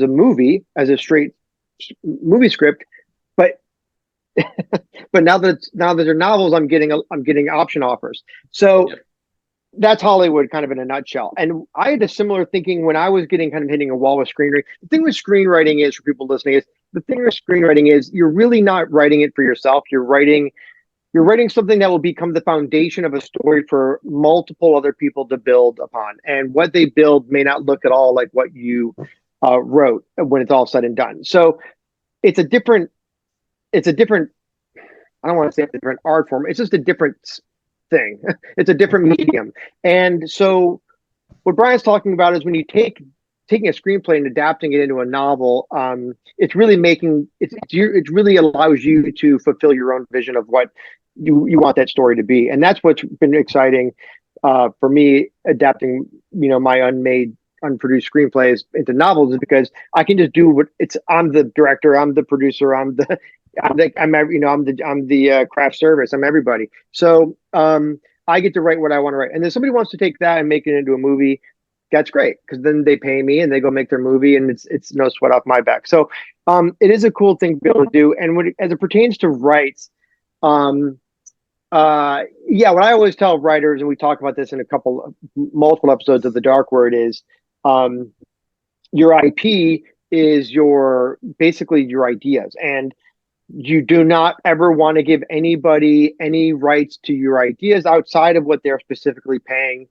movie, as a straight movie script, but but now that they're novels, I'm getting option offers. So. Yep. That's Hollywood kind of in a nutshell. And I had a similar thinking when I was hitting a wall with screenwriting. The thing with screenwriting is, for people listening, you're really not writing it for yourself. You're writing something that will become the foundation of a story for multiple other people to build upon. And what they build may not look at all like what you wrote when it's all said and done. So it's a different, I don't want to say a different art form. It's just a different thing. It's a different medium. And so what Brian's talking about is when you taking a screenplay and adapting it into a novel, it's really it really allows you to fulfill your own vision of what you want that story to be. And that's what's been exciting for me adapting, my unproduced screenplays into novels, is because I can just do I'm the director, I'm the producer, I'm the craft service, I'm everybody. So I get to write what I want to write. And then somebody wants to take that and make it into a movie, that's great, because then they pay me and they go make their movie, and it's no sweat off my back. So it is a cool thing to be able to do. And as it pertains to rights, what I always tell writers, and we talk about this in multiple episodes of The Dark Word, is your IP is basically your ideas, and you do not ever want to give anybody any rights to your ideas outside of what they're specifically paying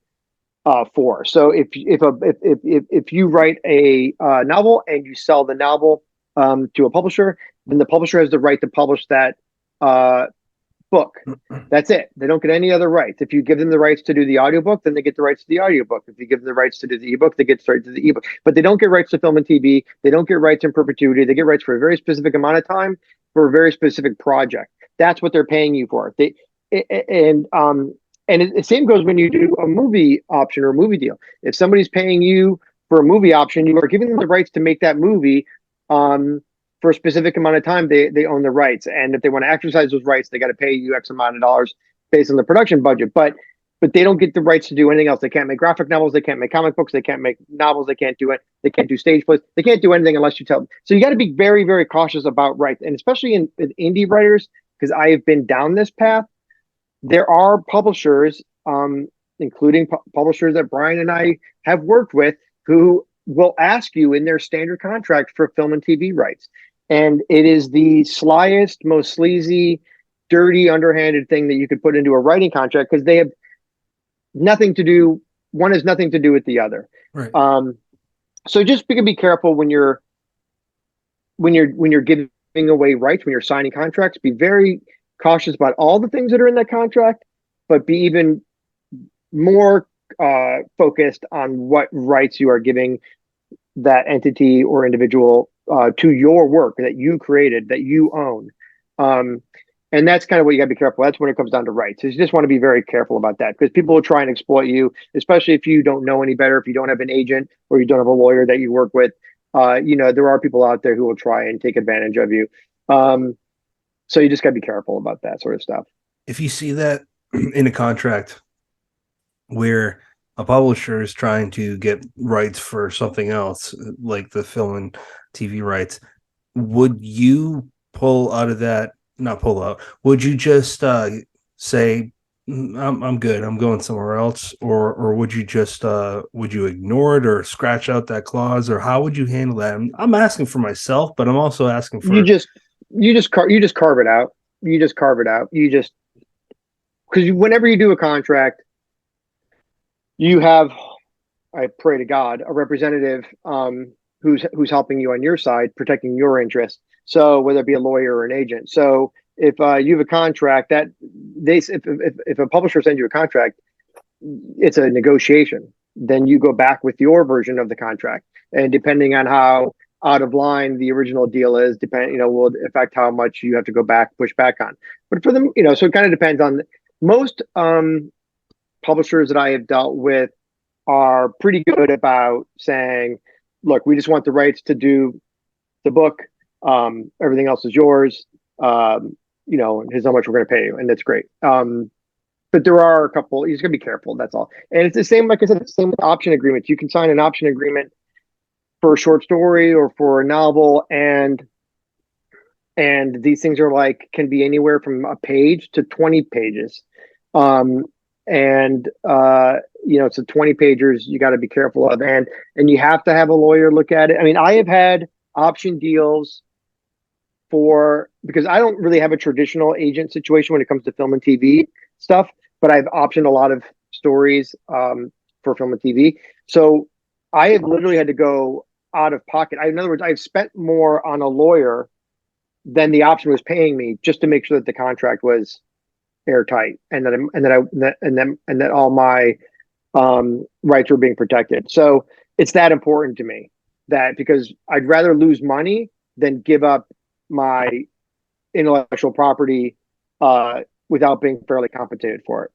for. So if you write a novel and you sell the novel to a publisher, then the publisher has the right to publish that book. That's it. They don't get any other rights. If you give them the rights to do the audiobook, then they get the rights to the audiobook. If you give them the rights to do the ebook, they get the rights to the ebook. But they don't get rights to film and TV. They don't get rights in perpetuity. They get rights for a very specific amount of time for a very specific project. That's what they're paying you for. The same goes when you do a movie option or a movie deal. If somebody's paying you for a movie option, you are giving them the rights to make that movie for a specific amount of time. They own the rights. And if they want to exercise those rights, they got to pay you X amount of dollars based on the production budget. But they don't get the rights to do anything else. They can't make graphic novels. They can't make comic books. They can't make novels. They can't do it. They can't do stage plays. They can't do anything unless you tell them. So you got to be very, very cautious about rights. And especially in indie writers, because I have been down this path, there are publishers, including publishers that Brian and I have worked with, who will ask you in their standard contract for film and TV rights. And it is the slyest, most sleazy, dirty, underhanded thing that you could put into a writing contract, because they have nothing to do. One has nothing to do with the other. Right. So just be careful when you're giving away rights, when you're signing contracts. Be very cautious about all the things that are in that contract, but be even more focused on what rights you are giving that entity or individual to your work that you created, that you own. And that's kind of what you got to be careful. That's when it comes down to rights. So you just want to be very careful about that, because people will try and exploit you, especially if you don't know any better, if you don't have an agent or you don't have a lawyer that you work with. There are people out there who will try and take advantage of you. So you just got to be careful about that sort of stuff. If you see that in a contract where a publisher is trying to get rights for something else, like the film and TV rights, would you pull out of that? Not pull out. Would you just say, I'm good, I'm going somewhere else? Or would you just would you ignore it or scratch out that clause? Or how would you handle that? I'm asking for myself, but I'm also asking for... You just carve it out. Because whenever you do a contract, you have, I pray to God, a representative who's helping you on your side, protecting your interests. So whether it be a lawyer or an agent. So if you have a contract that if a publisher sends you a contract, it's a negotiation. Then you go back with your version of the contract, and depending on how out of line the original deal is, will affect how much you have to push back on. But for them, so it kind of depends on most publishers that I have dealt with are pretty good about saying, look, we just want the rights to do the book. Everything else is yours. And here's how much we're going to pay you. And that's great. But there are a couple, you just gotta be careful. That's all. And it's the same, like I said, it's the same with option agreements. You can sign an option agreement for a short story or for a novel. And these things are can be anywhere from a page to 20 pages. So 20 pagers, you got to be careful of, and you have to have a lawyer look at it. I mean, I have had option deals because I don't really have a traditional agent situation when it comes to film and TV stuff, but I've optioned a lot of stories for film and TV. So I have literally had to go out of pocket. In other words, I've spent more on a lawyer than the option was paying me just to make sure that the contract was airtight, and that all my rights were being protected. So it's that important to me, that because I'd rather lose money than give up my intellectual property without being fairly compensated for it.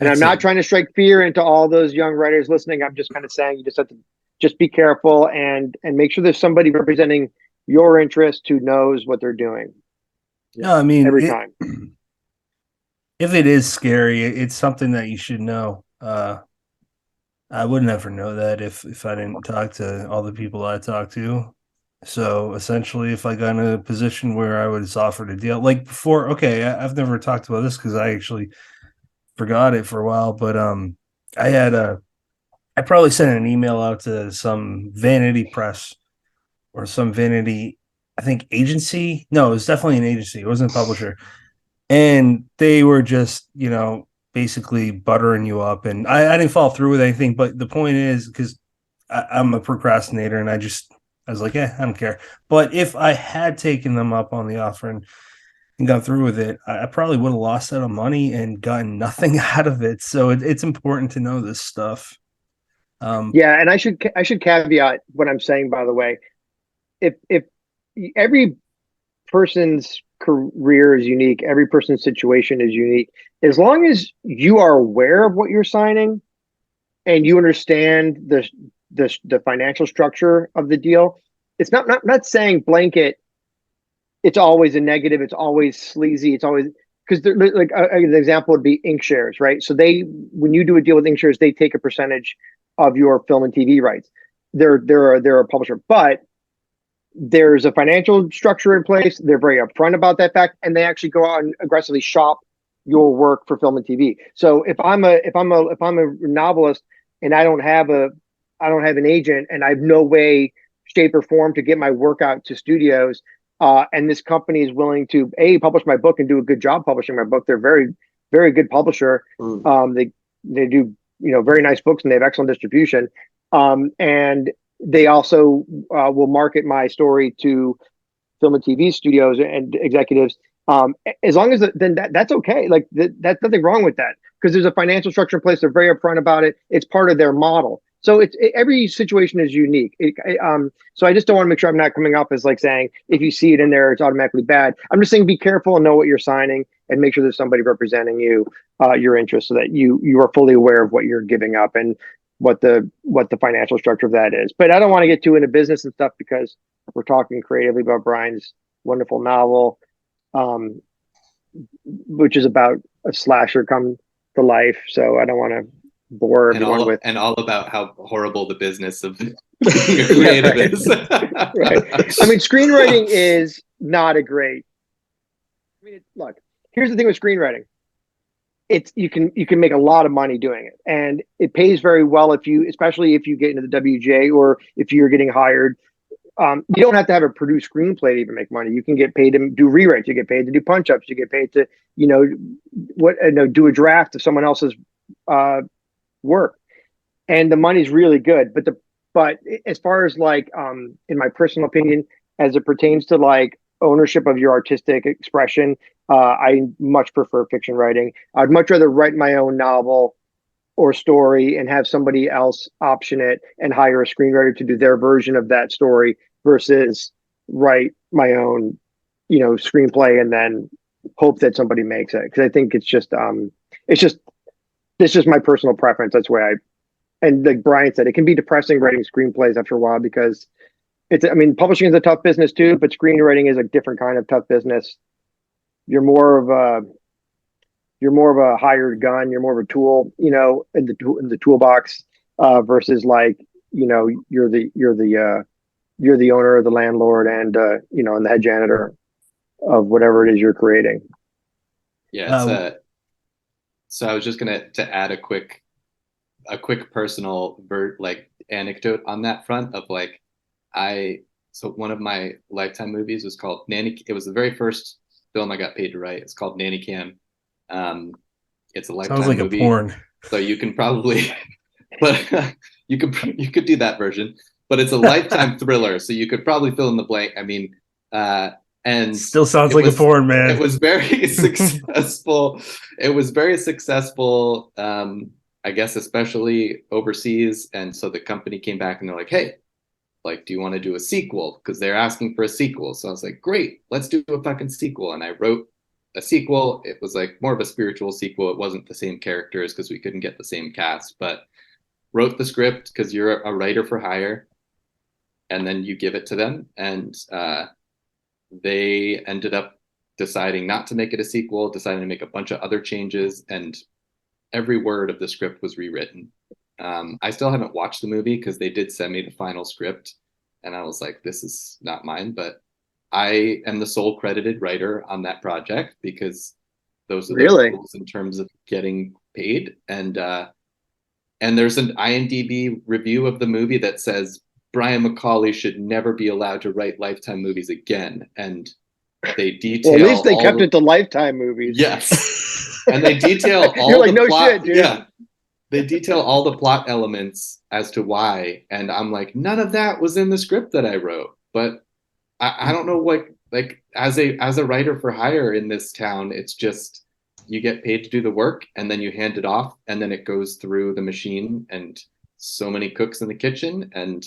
And I'm not trying to strike fear into all those young writers listening. I'm just kind of saying you just have to just be careful and make sure there's somebody representing your interest who knows what they're doing. No, I mean, every time. If it is scary, it's something that you should know. I would never know that if I didn't talk to all the people I talked to. So essentially, if I got in a position where I was offered a deal, like before, okay, I've never talked about this because I actually forgot it for a while, but I probably sent an email out to some vanity press or some vanity, I think agency. No, it was definitely an agency. It wasn't a publisher. And they were just, basically buttering you up. And I didn't follow through with anything. But the point is, because I'm a procrastinator and I was like, I don't care. But if I had taken them up on the offer and gone through with it, I probably would have lost out on money and gotten nothing out of it. So it's important to know this stuff. Yeah, and I should caveat what I'm saying, by the way. If every person's career is unique, every person's situation is unique. As long as you are aware of what you're signing and you understand the financial structure of the deal, it's not saying blanket it's always a negative, it's always sleazy, it's always, because like an example would be ink shares, right? So when you do a deal with ink shares, they take a percentage of your film and TV rights. They're a publisher, but there's a financial structure in place. They're very upfront about that fact, and they actually go out and aggressively shop your work for film and TV. So if I'm a novelist and I don't have an agent and I have no way, shape, or form to get my work out to studios, and this company is willing to publish my book and do a good job publishing my book. They're very, very good publisher. They do very nice books and they have excellent distribution. And they also will market my story to film and TV studios and executives. As long as that's okay. Like that's nothing wrong with that, because there's a financial structure in place. They're very upfront about it. It's part of their model. So every situation is unique. So I just don't want to make sure I'm not coming up as like saying if you see it in there, it's automatically bad. I'm just saying be careful and know what you're signing and make sure there's somebody representing you, your interests, so that you are fully aware of what you're giving up and what the financial structure of that is. But I don't want to get too into business and stuff because we're talking creatively about Brian's wonderful novel, which is about a slasher come to life. So I don't want to bore everyone with and all about how horrible the business of being a creative is. Right. I mean, screenwriting is not a great. I mean, look, here's the thing with screenwriting. You can make a lot of money doing it, and it pays very well especially if you get into the WGA or if you're getting hired. You don't have to have a produced screenplay to even make money. You can get paid to do rewrites. You get paid to do punch ups. You get paid to do a draft of someone else's work, and the money's really good. But as far as like in my personal opinion, as it pertains to like ownership of your artistic expression, I much prefer fiction writing. I'd much rather write my own novel or story and have somebody else option it and hire a screenwriter to do their version of that story versus write my own screenplay and then hope that somebody makes it, because I think it's just my personal preference. That's why and like Brian said, it can be depressing writing screenplays after a while, because publishing is a tough business too, but screenwriting is a different kind of tough business. You're more of a hired gun. You're more of a tool, in the toolbox, versus like, you're the owner or the landlord and and the head janitor of whatever it is you're creating. Yeah. So I was just to add a quick personal anecdote on that front of so one of my Lifetime movies was called Nanny. It was the very first film I got paid to write. It's called Nanny Cam. It's a Lifetime movie. Sounds like a porn. So you can probably, but you could do that version. But it's a Lifetime thriller, so you could probably fill in the blank. I mean, And Still sounds like a porn, man. It was very successful. It was very successful, I guess, especially overseas. And so the company came back and they're like, hey, like, do you want to do a sequel? Because they're asking for a sequel. So I was like, great, let's do a fucking sequel. And I wrote a sequel. It was like more of a spiritual sequel. It wasn't the same characters because we couldn't get the same cast, but wrote the script because you're a writer for hire. And then you give it to them. And they ended up deciding not to make it a sequel, deciding to make a bunch of other changes, and every word of the script was rewritten. I still haven't watched the movie because they did send me the final script, and I was like, this is not mine, but I am the sole credited writer on that project because those are the rules in terms of getting paid. And there's an IMDb review of the movie that says Brian McAuley should never be allowed to write Lifetime movies again. And they detail. Well, at least they kept it to Lifetime movies. Yes. And they detail all You're like, the no plot. shit, dude. Yeah. They detail all the plot elements as to why. And I'm like, none of that was in the script that I wrote. But I don't know what, like, as a writer for hire in this town, it's just you get paid to do the work and then you hand it off and then it goes through the machine and so many cooks in the kitchen, and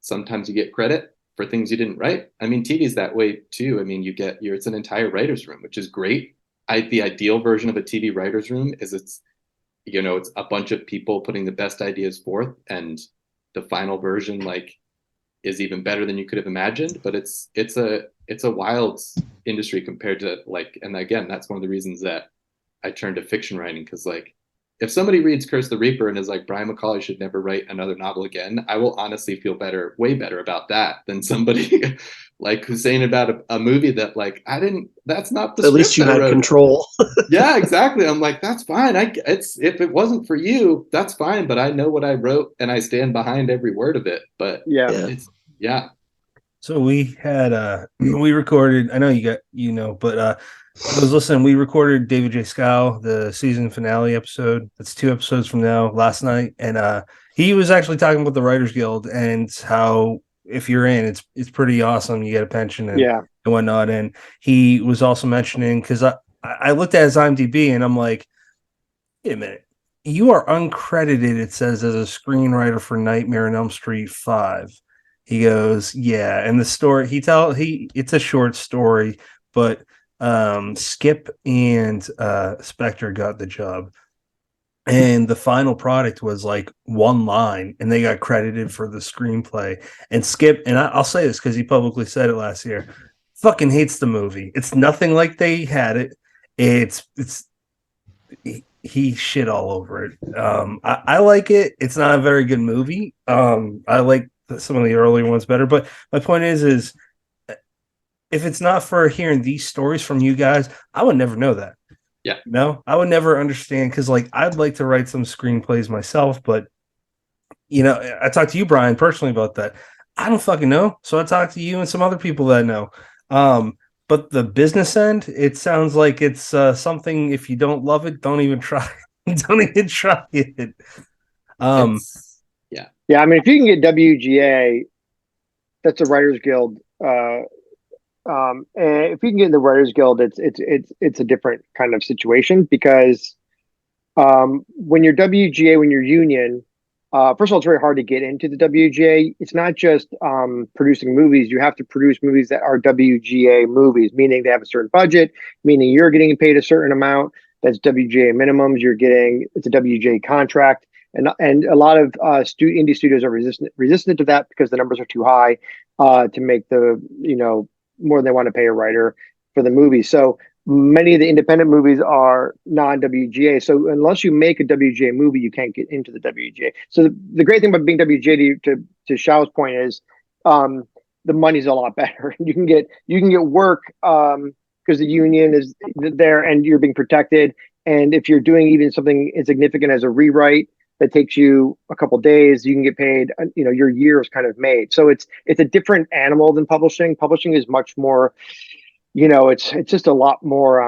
sometimes you get credit for things you didn't write. I mean, TV's that way too. I mean, it's an entire writer's room, which is great. The ideal version of a TV writer's room is it's a bunch of people putting the best ideas forth, and the final version is even better than you could have imagined. But it's a wild industry compared to and again, that's one of the reasons that I turned to fiction writing, because if somebody reads Curse the Reaper and is like, Brian McAuley should never write another novel again, I will honestly feel way better about that than somebody who's saying about a movie that that's not the script. At least you had control. Yeah, exactly. I'm like, that's fine. If it wasn't for you, that's fine. But I know what I wrote and I stand behind every word of it. But yeah. So we had we recorded, I know but I was listening, we recorded David J. Scow, the season finale episode. That's 2 episodes from now, last night. And he was actually talking about the Writers Guild and how if you're in, it's pretty awesome. You get a pension and whatnot. And he was also mentioning, because I looked at his IMDb and I'm like, wait a minute, you are uncredited, it says, as a screenwriter for Nightmare on Elm Street 5. He goes, yeah, and the story it's a short story, but Skip and Spectre got the job, and the final product was one line, and they got credited for the screenplay. And Skip, and I'll say this because he publicly said it last year, fucking hates the movie. It's nothing like they had it. He shit all over it. I like it. It's not a very good movie. I like some of the earlier ones better, but my point is if it's not for hearing these stories from you guys, I would never know that. Yeah. No, I would never understand, because I'd like to write some screenplays myself, but I talked to you, Brian, personally about that. I don't fucking know. So I talked to you and some other people that know. But the business end, it sounds like it's something, if you don't love it, don't even try. Don't even try it. Yeah, I mean, if you can get WGA, that's a Writers Guild. And if you can get in the Writers Guild, it's a different kind of situation, because when you're WGA, when you're union, first of all, it's very hard to get into the WGA. It's not just producing movies. You have to produce movies that are WGA movies, meaning they have a certain budget, meaning you're getting paid a certain amount. That's WGA minimums. It's a WGA contract. And a lot of indie studios are resistant to that because the numbers are too high to make the more than they want to pay a writer for the movie. So many of the independent movies are non-WGA. So unless you make a WGA movie, you can't get into the WGA. So the great thing about being WGA, to Xiao's point, is the money's a lot better. You can get work because the union is there and you're being protected. And if you're doing even something insignificant as a rewrite that takes you a couple of days, you can get paid, your year is kind of made. So it's a different animal than publishing. Publishing is much more, it's just a lot more,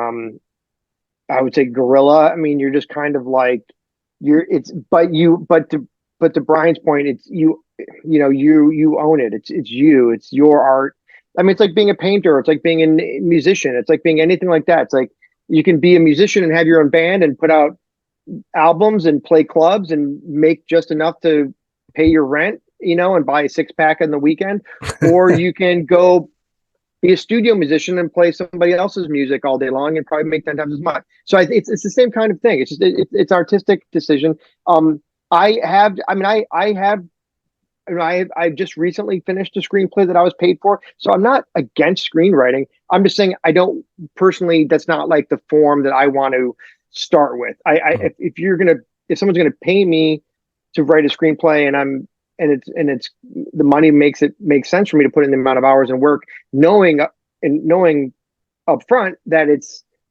I would say, guerrilla. I mean, you're just kind of but to Brian's point, it's you own it. It's you, it's your art. I mean, it's like being a painter. It's like being a musician. It's like being anything like that. It's like you can be a musician and have your own band and put out albums and play clubs and make just enough to pay your rent, and buy a 6-pack on the weekend, or you can go be a studio musician and play somebody else's music all day long and probably make 10 times as much. So it's the same kind of thing. It's just it's artistic decision. I have, I mean, I have, I've just recently finished a screenplay that I was paid for. So I'm not against screenwriting. I'm just saying I don't personally. That's not like the form that I want to start with. If someone's gonna pay me to write a screenplay and it's the money makes sense for me to put in the amount of hours and work, knowing up front that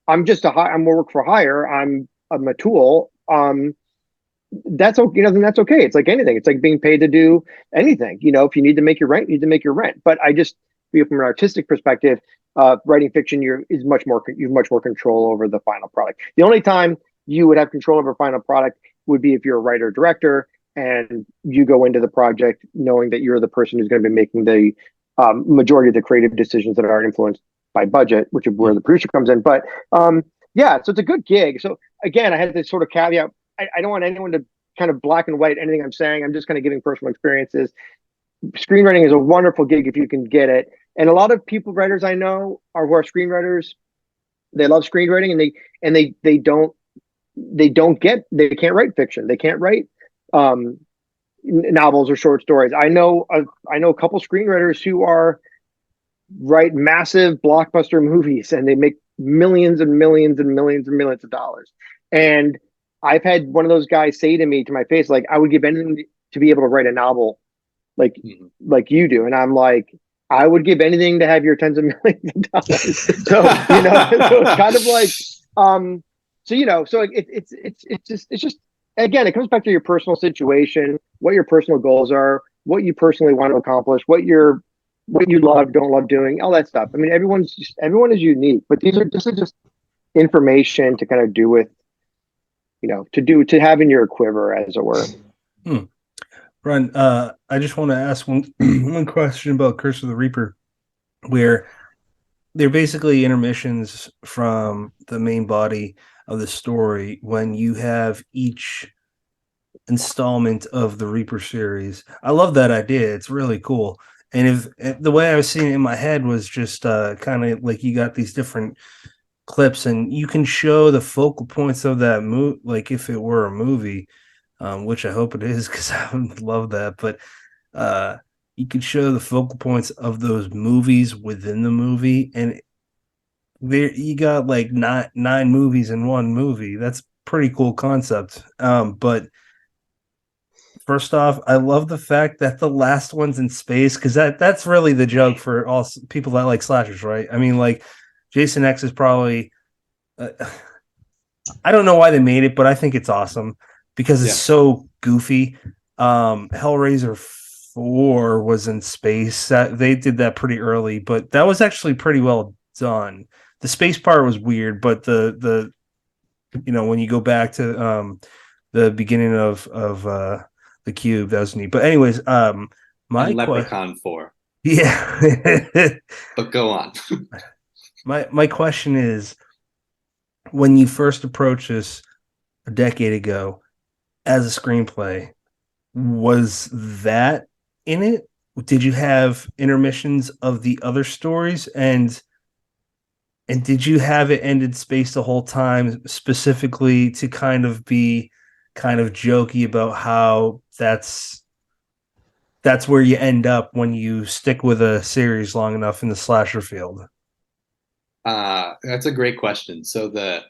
I'm work for hire. I'm a tool. That's okay. Then that's okay. It's like anything. It's like being paid to do anything. If you need to make your rent, you need to make your rent. But I just feel from an artistic perspective, writing fiction, you have much more control over the final product. The only time you would have control over a final product would be if you're a writer or director and you go into the project knowing that you're the person who's going to be making the majority of the creative decisions that are influenced by budget, which is where the producer comes in. But yeah, so it's a good gig. So again, I had this sort of caveat. I don't want anyone to kind of black and white anything I'm saying. I'm just kind of giving personal experiences. Screenwriting is a wonderful gig if you can get it. And a lot of writers I know who are screenwriters, they love screenwriting and they can't write fiction. They can't write novels or short stories. I know a couple screenwriters who write massive blockbuster movies and they make millions and millions and millions and millions of dollars. And I've had one of those guys say to me to my face, like, I would give anything to be able to write a novel like you do. And I'm like, I would give anything to have your tens of millions of dollars. So, so it's kind of like, so it's just, again, it comes back to your personal situation, what your personal goals are, what you personally want to accomplish, what you love, don't love doing, all that stuff. I mean, everyone is unique, but this is just information to kind of do with, to have in your quiver, as it were. Brian, I just want to ask one question about Curse of the Reaper, where they're basically intermissions from the main body of the story when you have each installment of the Reaper series. I love that idea. It's really cool. And if the way I was seeing it in my head was just kind of like you got these different clips and you can show the focal points of that movie, like if it were a movie, which I hope it is because I would love that. But you could show the focal points of those movies within the movie, and there you got like nine movies in one movie. That's pretty cool concept. But first off, I love the fact that the last one's in space because that's really the joke for all people that like slashers, right? I mean, like Jason X is probably I don't know why they made it, but I think it's awesome because it's so goofy. Hellraiser 4 was in space. They did that pretty early, but that was actually pretty well done. The space part was weird, but the when you go back to the beginning of the Cube, that was neat. But anyways, my Leprechaun 4. Yeah. But go on. My question is, when you first approached this a decade ago as a screenplay, was that in it? Did you have intermissions of the other stories, and did you have it ended space the whole time specifically to kind of be kind of jokey about how that's where you end up when you stick with a series long enough in the slasher field? That's a great question. So the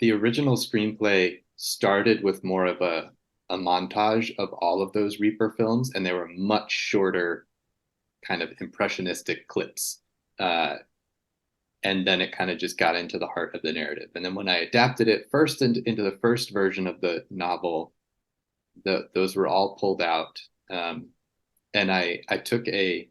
original screenplay started with more of a montage of all of those Reaper films, and they were much shorter, kind of impressionistic clips. And then it kind of just got into the heart of the narrative. And then when I adapted it first into the first version of the novel, those were all pulled out. And I took a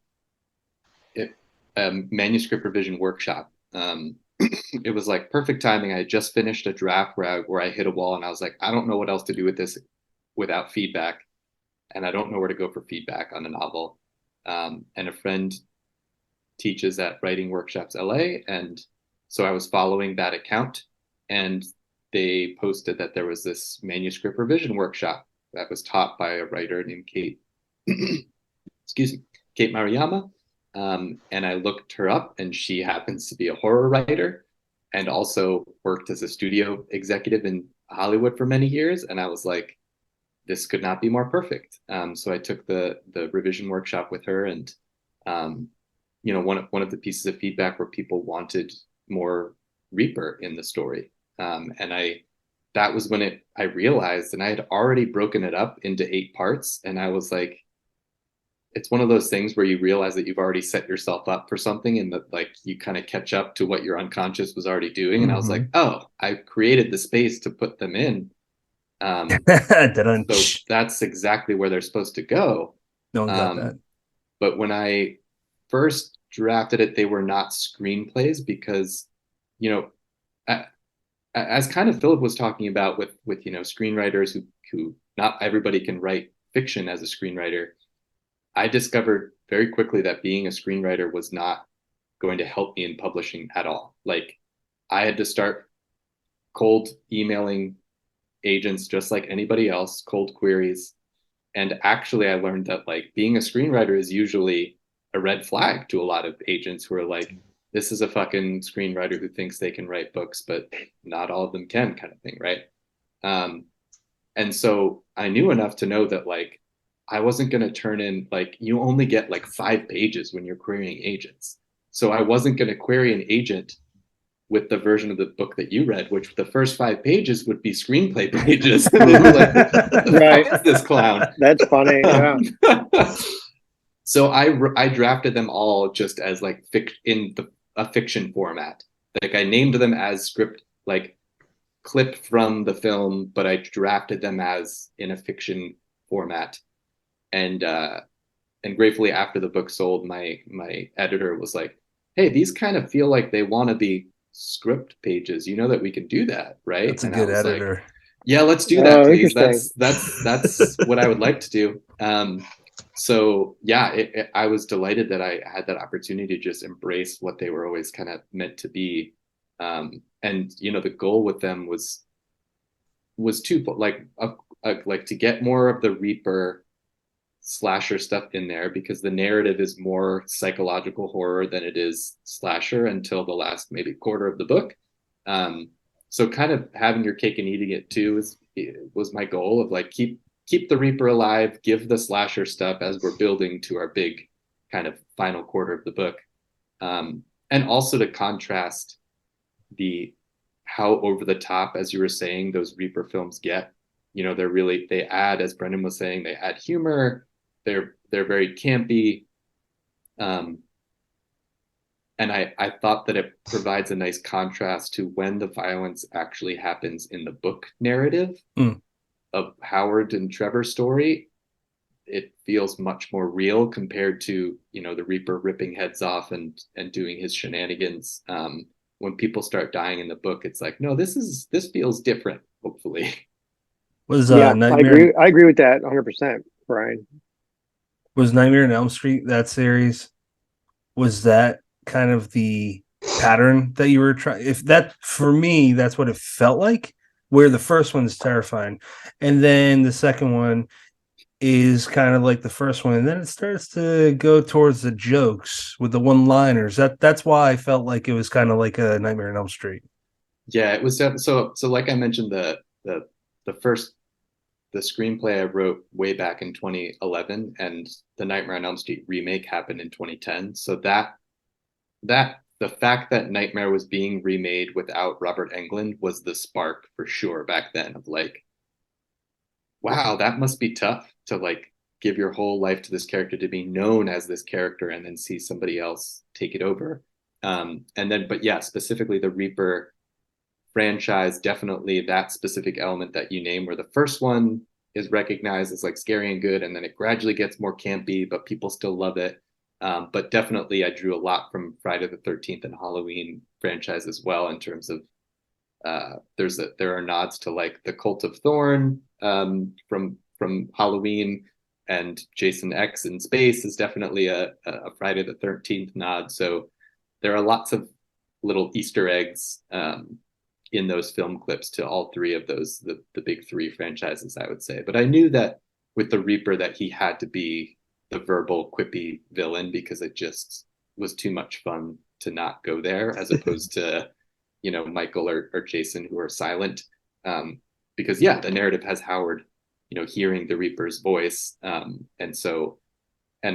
manuscript revision workshop. It was like perfect timing. I had just finished a draft where I hit a wall and I was like, I don't know what else to do with this without feedback. And I don't know where to go for feedback on a novel. And a friend teaches at Writing Workshops LA. And so I was following that account, and they posted that there was this manuscript revision workshop that was taught by a writer named Kate, excuse me, Kate Maruyama. And I looked her up, and she happens to be a horror writer and also worked as a studio executive in Hollywood for many years. And I was like, this could not be more perfect. So I took the revision workshop with her, and one of the pieces of feedback where people wanted more Reaper in the story. And that was when I realized, and I had already broken it up into 8 parts. And I was like, it's one of those things where you realize that you've already set yourself up for something, and that like you kind of catch up to what your unconscious was already doing. And I was like, oh, I created the space to put them in. So that's exactly where they're supposed to go. No one got that. But when I first drafted it, they were not screenplays because, as kind of Philip was talking about with screenwriters who not everybody can write fiction as a screenwriter. I discovered very quickly that being a screenwriter was not going to help me in publishing at all. Like, I had to start cold emailing agents just like anybody else, cold queries. And actually I learned that like being a screenwriter is usually a red flag to a lot of agents who are like, this is a fucking screenwriter who thinks they can write books, but not all of them can, kind of thing, right? And so I knew enough to know that like I wasn't going to turn in, like, you only get like 5 pages when you're querying agents. So I wasn't going to query an agent with the version of the book that you read, which the first 5 pages would be screenplay pages. And they'd be like, what the fuck is this clown? That's funny. Yeah. So I drafted them all just as like a fiction format. Like I named them as script, like clip from the film, but I drafted them as in a fiction format. And gratefully, after the book sold, my editor was like, hey, these kind of feel like they want to be script pages. You know that we can do that, right? That's a good editor. Like, yeah, let's do that, please. That's what I would like to do. So yeah, I was delighted that I had that opportunity to just embrace what they were always kind of meant to be. And the goal with them was twofold, like to get more of the Reaper slasher stuff in there, because the narrative is more psychological horror than it is slasher until the last maybe quarter of the book. So kind of having your cake and eating it too was my goal of like keep the Reaper alive, give the slasher stuff as we're building to our big kind of final quarter of the book. And also to contrast how over the top, as you were saying, those Reaper films get. They add, as Brendan was saying, they add humor. They're very campy. And I thought that it provides a nice contrast to when the violence actually happens in the book narrative of Howard and Trevor's story. It feels much more real compared to, the Reaper ripping heads off and doing his shenanigans. When people start dying in the book, it's like, no, this feels different, hopefully. Nightmare... I agree with that 100%, Brian. Was Nightmare on Elm Street, that series, was that kind of the pattern that you were trying? For me, that's what it felt like, where the first one's terrifying. And then the second one is kind of like the first one. And then it starts to go towards the jokes with the one-liners. That's why I felt like it was kind of like a Nightmare on Elm Street. Yeah, it was. So like I mentioned, the screenplay I wrote way back in 2011, and the Nightmare on Elm Street remake happened in 2010. So that the fact that Nightmare was being remade without Robert Englund was the spark for sure back then of like, wow, that must be tough to like give your whole life to this character, to be known as this character, and then see somebody else take it over. But yeah, specifically the Reaper franchise, definitely that specific element that you name, where the first one is recognized as like scary and good, and then it gradually gets more campy, but people still love it. But definitely I drew a lot from Friday the 13th and Halloween franchise as well, in terms of there are nods to like the Cult of Thorn from Halloween, and Jason X in space is definitely a Friday the 13th nod. So there are lots of little Easter eggs in those film clips to all three of those, the big three franchises, I would say. But I knew that with the Reaper that he had to be the verbal, quippy villain, because it just was too much fun to not go there, as opposed to, you know, Michael or Jason, who are silent. Because yeah, the narrative has Howard, you know, hearing the Reaper's voice. And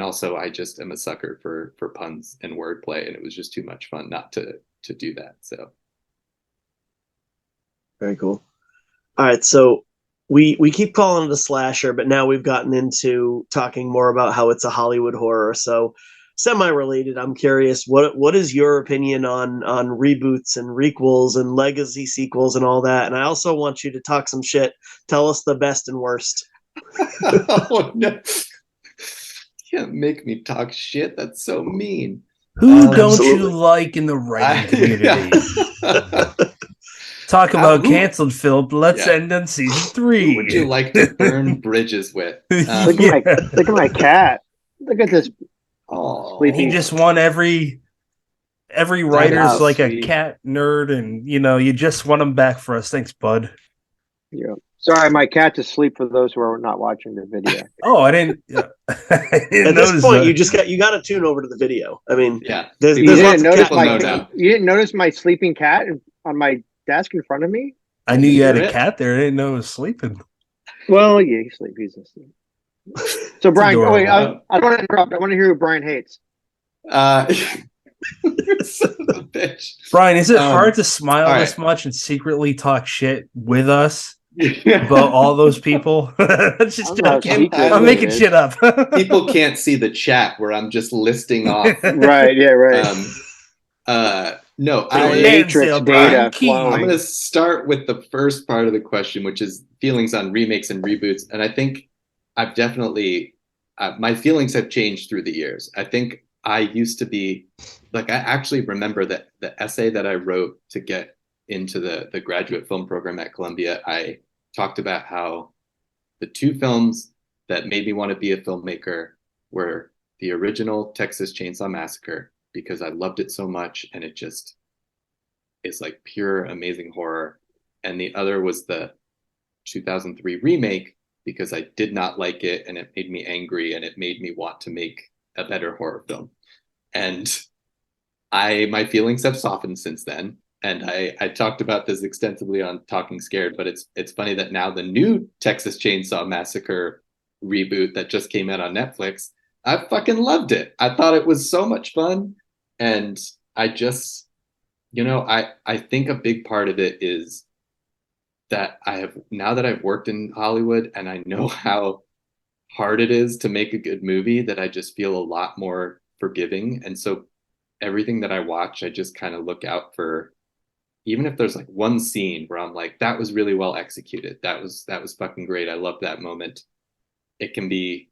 also I just am a sucker for puns and wordplay, and it was just too much fun not to do that. So very cool. All right, so we keep calling it a slasher, but now we've gotten into talking more about how it's a Hollywood horror. So semi-related, I'm curious, what is your opinion on reboots and requels and legacy sequels and all that? And I also want you to talk some shit. Tell us the best and worst. Oh no. You can't make me talk shit. That's so mean. Who don't Absolutely. you like in the writing community? Yeah. Talk about canceled film. Let's end on season 3. Who would you like to burn bridges with? Look at my cat. Look at this. He just won every writer's like a cat nerd, and you know, you just won him back for us. Thanks, bud. Yeah. Sorry, my cat's asleep for those who are not watching the video. Oh, I didn't. At this point, you got to tune over to the video. I mean, yeah. There's you lots of cat you didn't notice my sleeping cat on my desk in front of me? I knew you had a cat there. I didn't know it was sleeping. Well, yeah, he's asleep. So Brian, wait, I don't want to interrupt. I want to hear who Brian hates. Son of a bitch. Brian, is it hard to smile this much and secretly talk shit with us about all those people? Just joking. I'm making shit up. People can't see the chat where I'm just listing off. Right. Yeah. Right. No, matrix data. I'm going to start with the first part of the question, which is feelings on remakes and reboots. And I think I've definitely, my feelings have changed through the years. I think I used to be like, I actually remember that the essay that I wrote to get into the graduate film program at Columbia, I talked about how the two films that made me want to be a filmmaker were the original Texas Chainsaw Massacre, because I loved it so much and it just is like pure amazing horror. And the other was the 2003 remake, because I did not like it and it made me angry and it made me want to make a better horror film. And my feelings have softened since then. And I talked about this extensively on Talking Scared, but it's funny that now the new Texas Chainsaw Massacre reboot that just came out on Netflix, I fucking loved it. I thought it was so much fun. And I just, you know, I think a big part of it is that now that I've worked in Hollywood and I know how hard it is to make a good movie, that I just feel a lot more forgiving. And so everything that I watch, I just kind of look out for, even if there's like one scene where I'm like, that was really well executed. That was fucking great. I love that moment. It can be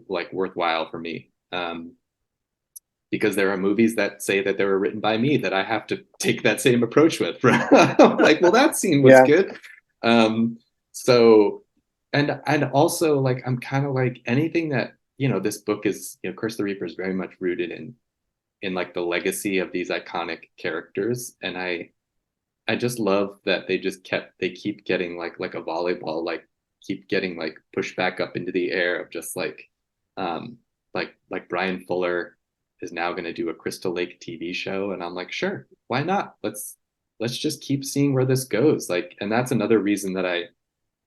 like worthwhile for me. Because there are movies that say that they were written by me that I have to take that same approach with. I'm like, well, that scene was good. So, and also like, I'm kind of like anything that, you know, this book is, you know, Curse the Reaper is very much rooted in like the legacy of these iconic characters. And I just love that they keep getting like a volleyball, like keep getting like pushed back up into the air of just like Brian Fuller is now going to do a Crystal Lake TV show. And I'm like, sure, why not? Let's just keep seeing where this goes. Like, and that's another reason that I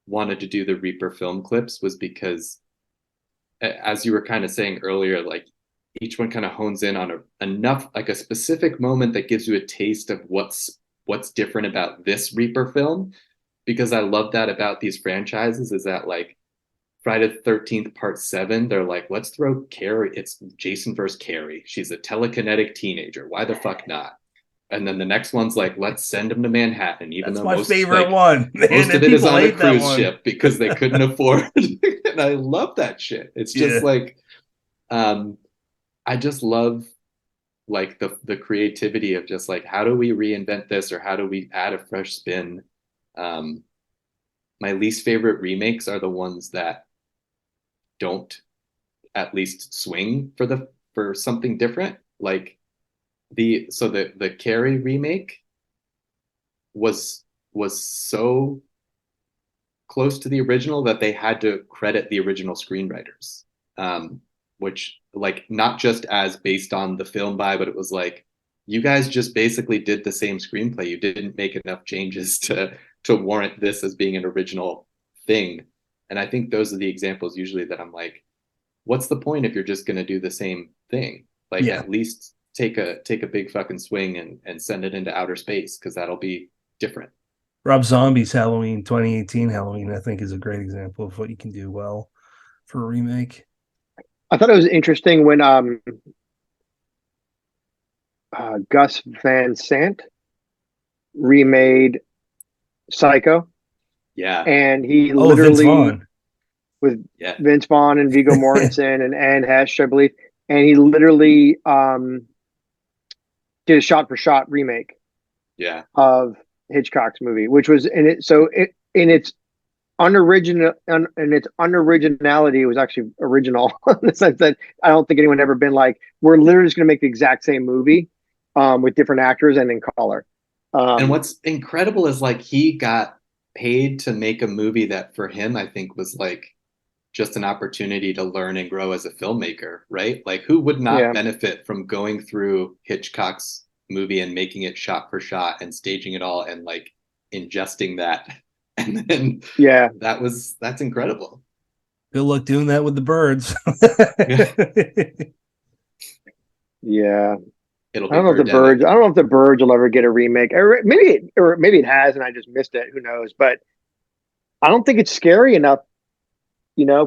wanted to do the Reaper film clips, was because, as you were kind of saying earlier, like each one kind of hones in on enough, like a specific moment that gives you a taste of what's different about this Reaper film. Because I love that about these franchises, is that like Friday the 13th Part 7, they're like, let's throw Carrie. It's Jason versus Carrie. She's a telekinetic teenager. Why the fuck not? And then the next one's like, let's send him to Manhattan. Even That's though my most, favorite like, one. Man, most of it is on a cruise ship because they couldn't afford. And I love that shit. It's just like, I just love like the creativity of just like, how do we reinvent this, or how do we add a fresh spin? My least favorite remakes are the ones that don't at least swing for something different. Like the Carrie remake was so close to the original that they had to credit the original screenwriters, which, like, not just as based on the film vibe, but it was like, you guys just basically did the same screenplay. You didn't make enough changes to warrant this as being an original thing. And I think those are the examples usually that I'm like, what's the point if you're just going to do the same thing? Like, at least take a big fucking swing and send it into outer space, because that'll be different. Rob Zombie's 2018 Halloween, I think, is a great example of what you can do well for a remake. I thought it was interesting when Gus Van Sant remade Psycho. Yeah. And he literally, Vince Vaughn. with Vince Vaughn and Viggo Mortensen and Anne Hesh, I believe. And he literally did a shot-for-shot remake of Hitchcock's movie, which was in it. So in its unoriginal and its unoriginality, it was actually original in the sense that I don't think anyone ever been like, we're literally just going to make the exact same movie with different actors and in color. And what's incredible is, like, he got paid to make a movie that for him, I think, was like just an opportunity to learn and grow as a filmmaker, right? Like, who would not benefit from going through Hitchcock's movie and making it shot for shot and staging it all and like ingesting that? And then that's incredible. Good luck doing that with the birds. I don't know if the birds will ever get a remake. Or maybe it has and I just missed it. Who knows? But I don't think it's scary enough,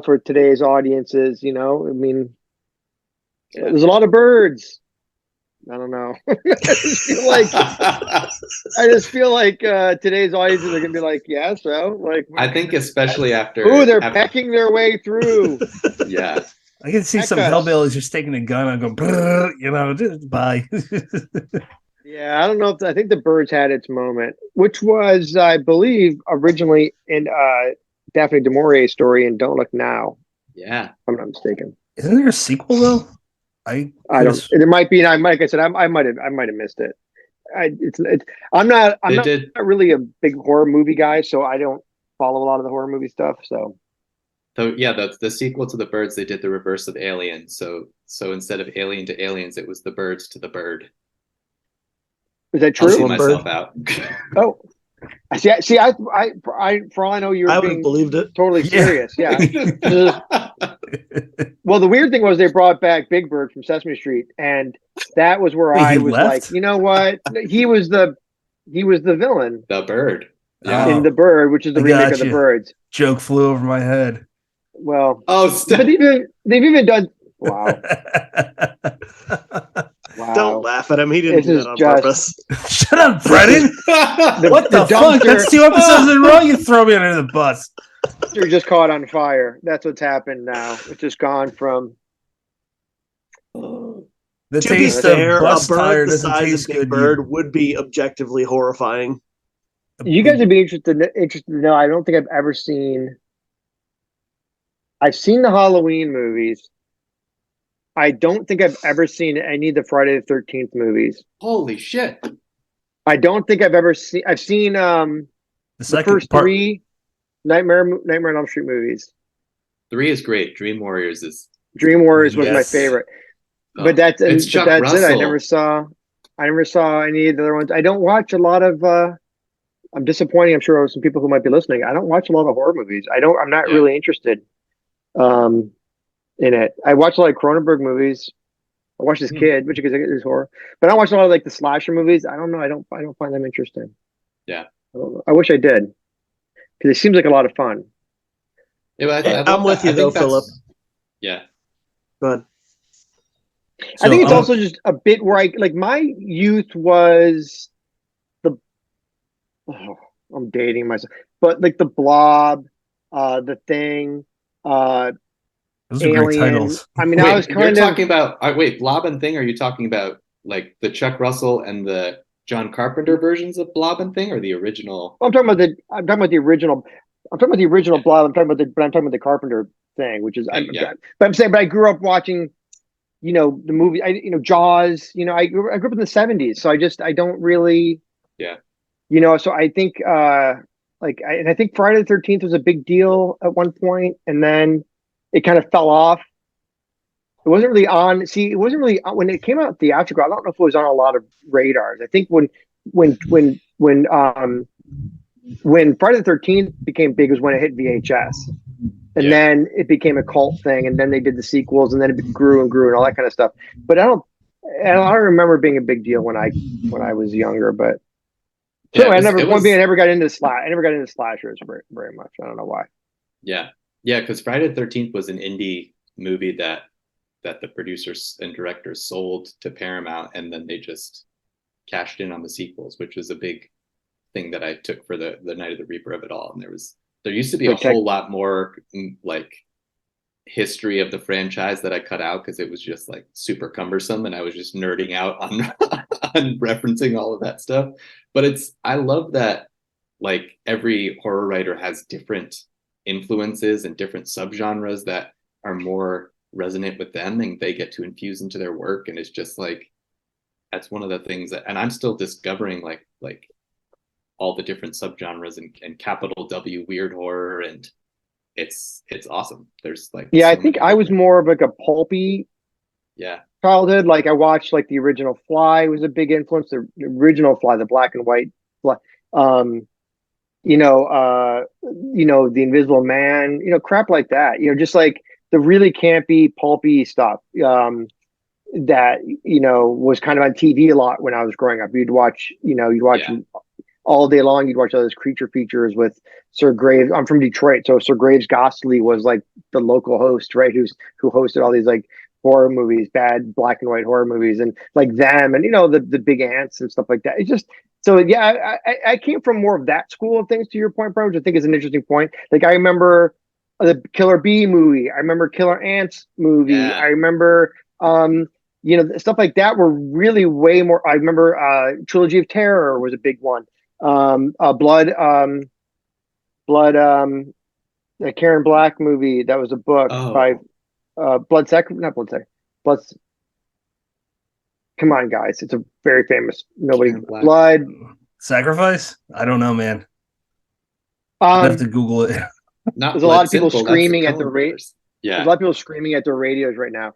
for today's audiences. I mean, there's a lot of birds. I don't know. I just feel like today's audiences are gonna be like, yeah, so like. I think especially after. They're pecking their way through. Yeah. I can see some hellbillies just taking a gun and go, just bye. Yeah, I don't know I think the birds had its moment, which was, I believe, originally in Daphne du Maurier's story in Don't Look Now. Yeah, if I'm not mistaken. Isn't there a sequel though? I don't. There might be. And like I said, I might have missed it. I'm not really a big horror movie guy, so I don't follow a lot of the horror movie stuff. So yeah, the sequel to The Birds, they did the reverse of Alien. So instead of Alien to Aliens, it was The Birds to the Bird. Is that true? I'll see myself out. Oh, see, I for all I know, I would have believed it. Totally serious. Yeah. Well, the weird thing was they brought back Big Bird from Sesame Street, and that was where I was like, you know what? He was the villain. The Bird. In The Bird, which is the remake of The Birds. Joke flew over my head. Well, but they've even done. Wow. Wow. Don't laugh at him. He didn't do that on purpose. Shut up, Brennan. What the fuck? That's 2 episodes in a row you throw me under the bus. You're just caught on fire. That's what's happened now. It's just gone from the taste of bus tire doesn't taste good. Bird would be objectively horrifying. You guys would be interested to know. I don't think I've ever seen. I've seen the Halloween movies. I don't think I've ever seen any of the Friday the 13th movies. Holy shit! I don't think I've ever seen. I've seen the first three Nightmare on Elm Street movies. 3 is great. Dream Warriors was my favorite. But that's it. I never saw any of the other ones. I don't watch a lot of. I'm disappointing. I'm sure some people who might be listening. I don't watch a lot of horror movies. I'm not really interested. In it, I watch a lot of Cronenberg movies. I watched this kid, which is horror, but I watch a lot of like the slasher movies. I don't know. I don't find them interesting. Yeah, I wish I did, because it seems like a lot of fun. Yeah, I'm with you though, Philip. Yeah, good. I think it's also just a bit where my youth was I'm dating myself, but like The Blob, The Thing, those are great titles. I mean, I was kind of talking about. Blob and Thing. Are you talking about like the Chuck Russell and the John Carpenter versions of Blob and Thing, or the original? I'm talking about the original. I'm talking about the original Blob. I'm talking about the Carpenter thing, which is, Yeah. but I'm saying, but I grew up watching, the movie, Jaws, I grew up in the 70s. So I don't really, Yeah. So I think, and I think Friday the 13th was a big deal at one point, and then it kind of fell off. It wasn't really on. See, it wasn't really when it came out theatrical. I don't know if it was on a lot of radars. I think when Friday the 13th became big was when it hit VHS, and then it became a cult thing, and then they did the sequels, and then it grew and grew and all that kind of stuff. But I don't remember it being a big deal when I was younger. But so I never got into slashers very much. I don't know why. Yeah, because Friday the 13th was an indie movie that the producers and directors sold to Paramount, and then they just cashed in on the sequels, which was a big thing that I took for the Night of the Reaper of it all. And there used to be a whole lot more like history of the franchise that I cut out because it was just like super cumbersome, and I was just nerding out on on referencing all of that stuff. But I love that like every horror writer has different influences and different subgenres that are more resonant with them and they get to infuse into their work. And it's just like, that's one of the things that, and I'm still discovering like all the different subgenres and capital W weird horror, and it's awesome. There's like, I think I was more of like a pulpy childhood. Like I watched like the original Fly was a big influence. The original Fly, the black and white Fly. The Invisible Man, crap like that. Just like the really campy, pulpy stuff that was kind of on TV a lot when I was growing up. You'd watch all day long. You'd watch all those creature features with Sir Graves. I'm from Detroit, so Sir Graves Gostley was like the local host, right? Who hosted all these like horror movies, bad black and white horror movies, and like them, and the big ants and stuff like that. It's just so I came from more of that school of things. To your point, bro, which I think is an interesting point. Like I remember the Killer Bee movie. I remember Killer Ants movie. Yeah. I remember stuff like that were really way more. I remember Trilogy of Terror was a big one. Blood, the Karen Black movie. That was a book by Blood. Come on, guys. It's a very famous. Blood Sacrifice. I don't know, man. I have to Google it. There's a lot of people screaming at the radio. Yeah, there's a lot of people screaming at their radios right now.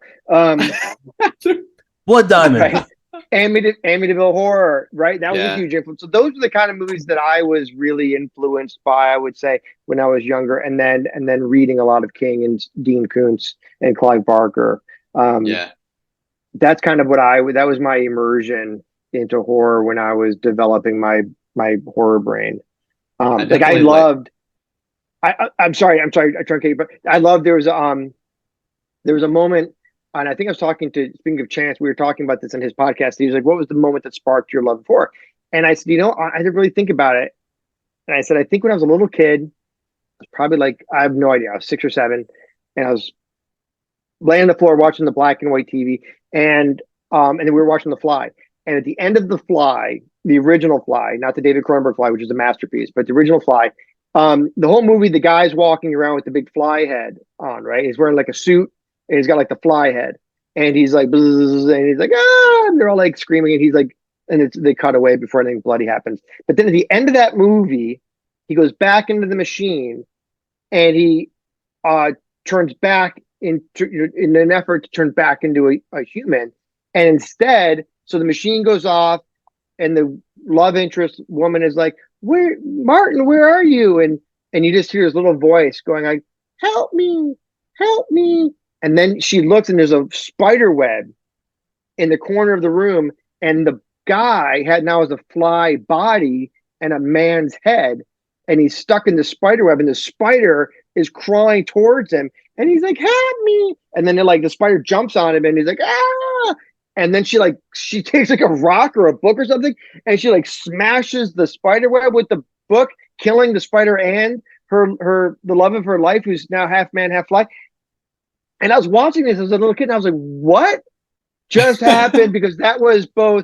Blood Diamond. Right? Amityville Horror, right? That was a huge influence. So those were the kind of movies that I was really influenced by, I would say, when I was younger, and then reading a lot of King and Dean Koontz and Clive Barker. That's kind of that was my immersion into horror when I was developing my horror brain. I'm sorry, I truncate, but I love there was a moment. And I think I was speaking of Chance, we were talking about this in his podcast. He was like, what was the moment that sparked your love for? And I said, I didn't really think about it. And I said, I think when I was a little kid, I was probably like, I have no idea. I was 6 or 7 and I was laying on the floor watching the black and white TV. And then we were watching The Fly. And at the end of The Fly, the original Fly, not the David Cronenberg Fly, which is a masterpiece, but the original Fly, the whole movie, the guy's walking around with the big fly head on, right? He's wearing like a suit. And he's got like the fly head, and he's like, and he's like, and they're all like screaming, and he's like, and they cut away before anything bloody happens. But then at the end of that movie, he goes back into the machine, and he turns back in an effort to turn back into a human, and instead, so the machine goes off, and the love interest woman is like, where are you? And you just hear his little voice going like, help me. And then she looks and there's a spider web in the corner of the room. And the guy now has a fly body and a man's head. And he's stuck in the spider web and the spider is crawling towards him. And he's like, help me. And then the spider jumps on him and he's like, ah. And then she takes like a rock or a book or something. And she smashes the spider web with the book, killing the spider and the love of her life, who's now half man, half fly. And I was watching this as a little kid, and I was like, what just happened? Because that was both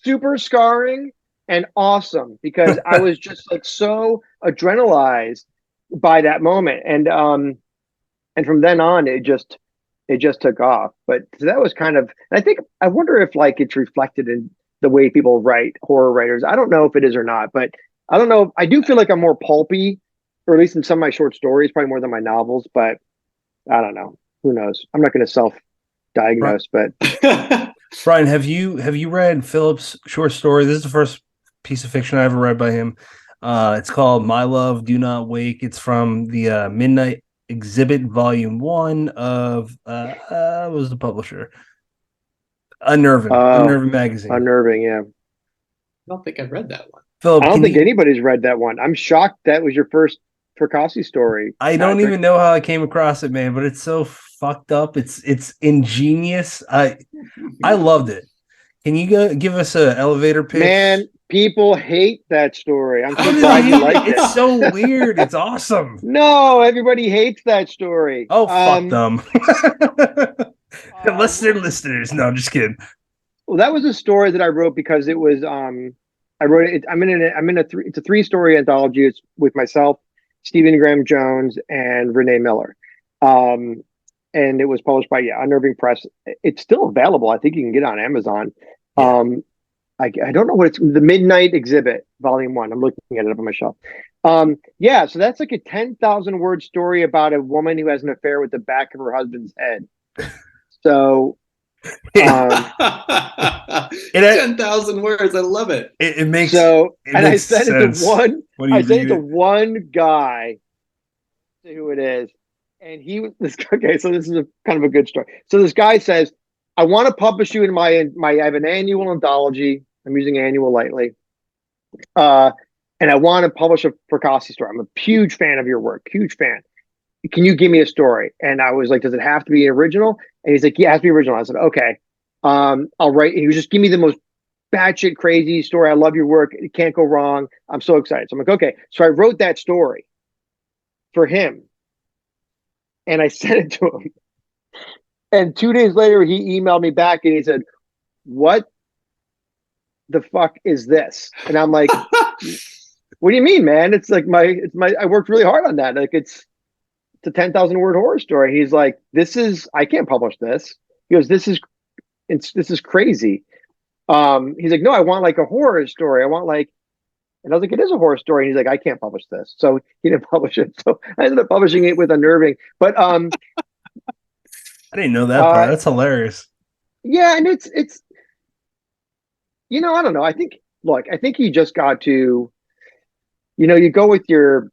super scarring and awesome, because I was just so adrenalized by that moment. And and from then on, it just took off. But so that was kind of, and I wonder if like it's reflected in the way people write, horror writers. I don't know if it is or not, but I don't know. I do feel like I'm more pulpy, or at least in some of my short stories, probably more than my novels. But I don't know. Who knows? I'm not going to self-diagnose, but Brian, have you read Philip's short story? This is the first piece of fiction I ever read by him. It's called My Love, Do Not Wake. It's from the Midnight Exhibit Volume 1 of what was the publisher? Unnerving magazine. Unnerving, yeah. I don't think I've read that one. Philip, I don't think anybody's read that one. I'm shocked that was your first Fracassi story. I don't even know how I came across it, man, but it's so fucked up. It's ingenious. I loved it. Can you give us an elevator pitch? Man, people hate that story. I'm so glad you liked it. It's so weird. It's awesome. No, everybody hates that story. Oh, fuck them. Unless they're listeners. No, I'm just kidding. Well, that was a story that I wrote because it was I wrote it. It's a 3-story anthology. It's with myself, Stephen Graham Jones, and Renee Miller. And it was published by Unnerving Press. It's still available. I think you can get it on Amazon. Yeah. I don't know what it's, the Midnight Exhibit, Volume 1. I'm looking at it up on my shelf. So that's like a 10,000 word story about a woman who has an affair with the back of her husband's head. So 10,000 words. I love it. It makes so. It and makes I said sense. it to one. I said it to it? one guy. Who it is, and he was this. Okay, so this is a kind of a good story. So this guy says, "I want to publish you in my. I have an annual anthology. I'm using annual lightly, and I want to publish a Fracassi story. I'm a huge fan of your work. Huge fan. Can you give me a story?" And I was like, "Does it have to be original?" And he's like, "Yeah, it has to be original." I said, "Okay, I'll write." And he was just, "Give me the most batshit crazy story. I love your work. It can't go wrong. I'm so excited." So I'm like, "Okay." So I wrote that story for him, and I sent it to him. And 2 days later, he emailed me back and he said, "What the fuck is this?" And I'm like, "What do you mean, man? It's like I worked really hard on that. Like it's a 10,000 word horror story." He's like, I can't publish this." He goes, this is crazy." He's like, "No, I want like a horror story. I want like," and I was like, "It is a horror story." And he's like, "I can't publish this." So he didn't publish it. So I ended up publishing it with Unnerving. But I didn't know that part. That's hilarious. Yeah, and it's I don't know. I think you just got to, you go with your